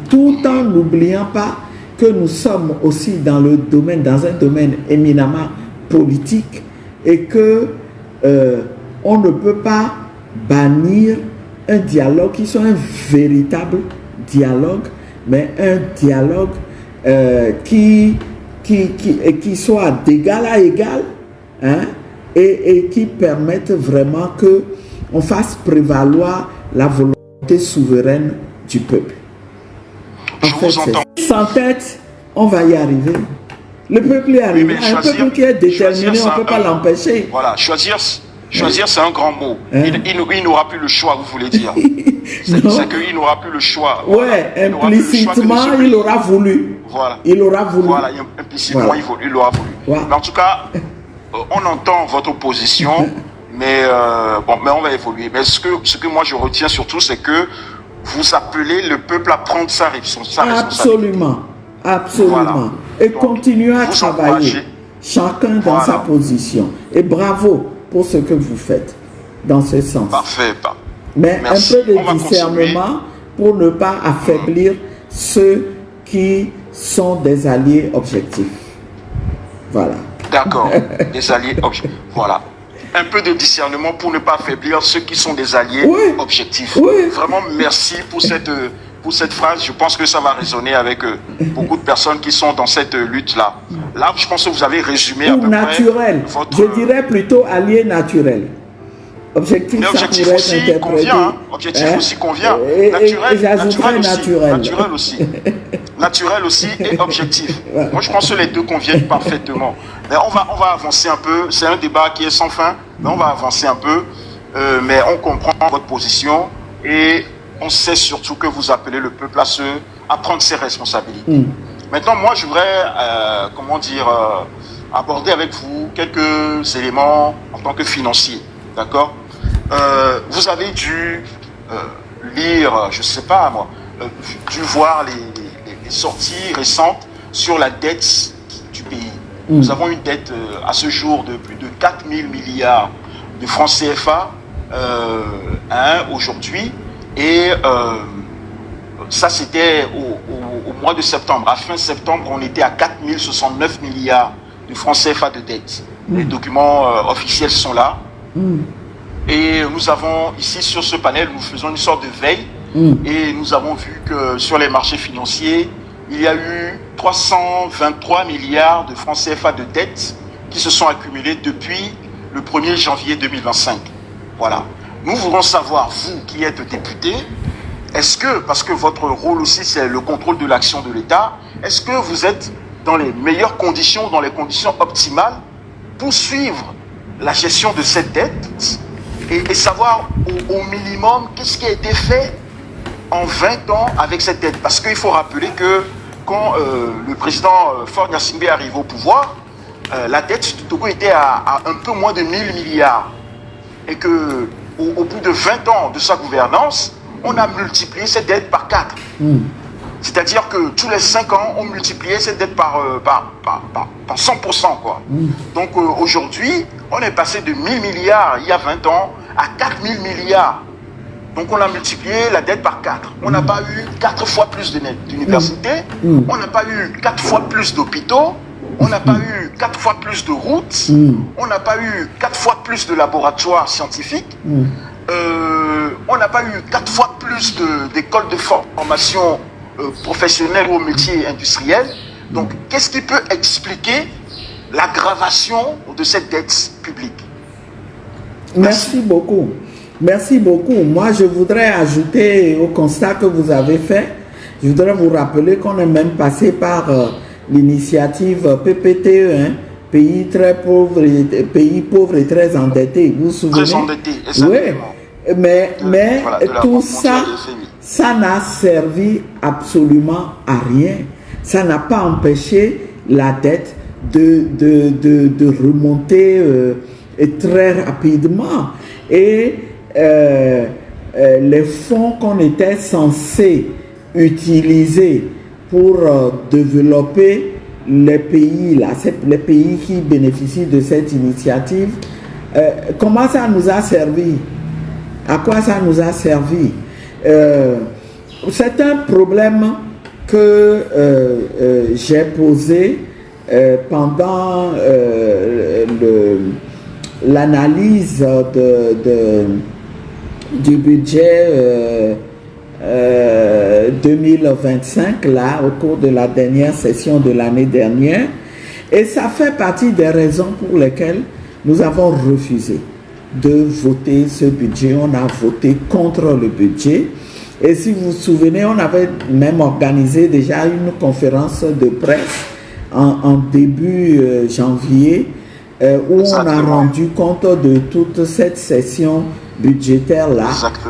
tout en n'oubliant pas que nous sommes aussi dans un domaine éminemment politique et que on ne peut pas bannir un dialogue qui soit un véritable dialogue, mais un dialogue qui soit d'égal à égal, hein, et qui permette vraiment que on fasse prévaloir la volonté souveraine du peuple. En fait, sans tête, on va y arriver. Le peuple est arrivé. Oui, un peuple qui est déterminé, on ne peut pas l'empêcher.
Voilà, choisir c'est un grand mot. Hein? Il n'aura plus le choix, vous voulez dire. C'est qu'il n'aura plus le choix.
Ouais, voilà. Implicitement, il aura voulu.
Voilà.
Il aura voulu.
Voilà, implicitement, voilà. Il aura voulu. Voilà. Mais en tout cas, on entend votre position, mais on va évoluer. Mais ce que moi je retiens surtout, c'est que vous appelez le peuple à prendre sa responsabilité.
Absolument. Voilà. Et continuer à travailler. Chacun dans sa position. Et bravo pour ce que vous faites dans ce sens.
Parfait.
Mais merci. Un peu de discernement pour ne pas affaiblir ceux qui sont des alliés objectifs. Voilà.
D'accord, des alliés objectifs. Voilà. Un peu de discernement pour ne pas affaiblir ceux qui sont des alliés objectifs. Oui. Vraiment, merci pour cette phrase. Je pense que ça va résonner avec beaucoup de personnes qui sont dans cette lutte-là. Là, je pense que vous avez résumé à peu
naturel.
Près votre...
Je dirais plutôt allié naturel. Objectif,
objectif aussi convient. Hein. Objectif aussi convient. Naturel aussi. Naturel aussi et objectif. Moi, je pense que les deux conviennent parfaitement. Mais on va avancer un peu. C'est un débat qui est sans fin. Mais on va avancer un peu. Mais on comprend votre position et on sait surtout que vous appelez le peuple à prendre ses responsabilités. Maintenant, moi, je voudrais, aborder avec vous quelques éléments en tant que financier. D'accord ? Vous avez dû lire, je ne sais pas moi, dû voir les sorties récentes sur la dette du pays. Nous avons une dette à ce jour de plus de 4 000 milliards de francs CFA aujourd'hui. Et ça, c'était au mois de septembre. À fin septembre, on était à 4 069 milliards de francs CFA de dette. Les documents officiels sont là. Et nous avons ici sur ce panel, nous faisons une sorte de veille et nous avons vu que sur les marchés financiers, il y a eu 323 milliards de francs CFA de dettes qui se sont accumulés depuis le 1er janvier 2025. Voilà. Nous voulons savoir, vous qui êtes député, est-ce que, parce que votre rôle aussi c'est le contrôle de l'action de l'État, est-ce que vous êtes dans les meilleures conditions, dans les conditions optimales pour suivre la gestion de cette dette et savoir au minimum qu'est-ce qui a été fait en 20 ans avec cette dette. Parce qu'il faut rappeler que quand le président Faure Gnassingbé est arrivé au pouvoir, la dette du Togo était à un peu moins de 1000 milliards. Et que au bout de 20 ans de sa gouvernance, on a multiplié cette dette par 4. C'est-à-dire que tous les 5 ans, on multipliait cette dette par 100%. Quoi. Donc aujourd'hui, on est passé de 1000 milliards il y a 20 ans à 4000 milliards Donc on a multiplié la dette par 4. On n'a pas eu 4 fois plus d'universités, on n'a pas eu 4 fois plus d'hôpitaux, on n'a pas eu 4 fois plus de routes, on n'a pas eu 4 fois plus de laboratoires scientifiques, on n'a pas eu 4 fois plus d'écoles de formation professionnelle ou métiers industriels. Donc qu'est-ce qui peut expliquer l'aggravation de cette dette publique?
Merci beaucoup. Merci beaucoup. Moi, je voudrais ajouter au constat que vous avez fait, je voudrais vous rappeler qu'on est même passé par l'initiative PPTE, hein, pays très pauvres, pays pauvres et très endettés. Vous vous souvenez?
Très endettés, exactement.
Oui, mais tout ça, ça n'a servi absolument à rien. Ça n'a pas empêché la dette de remonter très rapidement. Et les fonds qu'on était censés utiliser pour développer les pays, là, les pays qui bénéficient de cette initiative, comment ça nous a servi? À quoi ça nous a servi? C'est un problème que j'ai posé pendant l'analyse du budget 2025 là, au cours de la dernière session de l'année dernière, et ça fait partie des raisons pour lesquelles nous avons refusé de voter ce budget. On a voté contre le budget, et si vous vous souvenez, on avait même organisé déjà une conférence de presse en début janvier, où on a rendu compte de toute cette session budgétaire-là.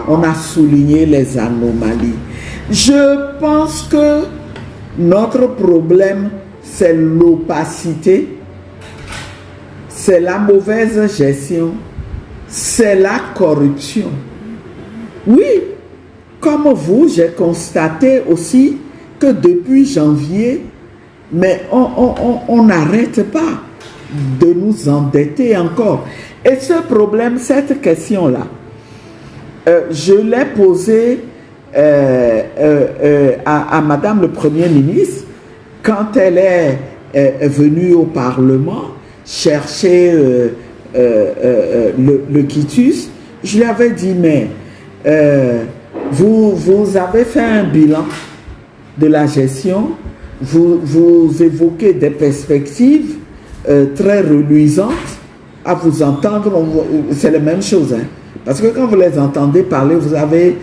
On a souligné les anomalies. Je pense que notre problème, c'est l'opacité, c'est la mauvaise gestion, c'est la corruption. Oui, comme vous, j'ai constaté aussi que depuis janvier, mais on n'arrête pas de nous endetter encore. Et ce problème, cette question-là, je l'ai posée à Madame le Premier ministre quand elle est venue au Parlement chercher le quitus. Je lui avais dit, mais vous avez fait un bilan de la gestion, vous évoquez des perspectives très reluisantes. À vous entendre, c'est la même chose, hein? Parce que quand vous les entendez parler, vous avez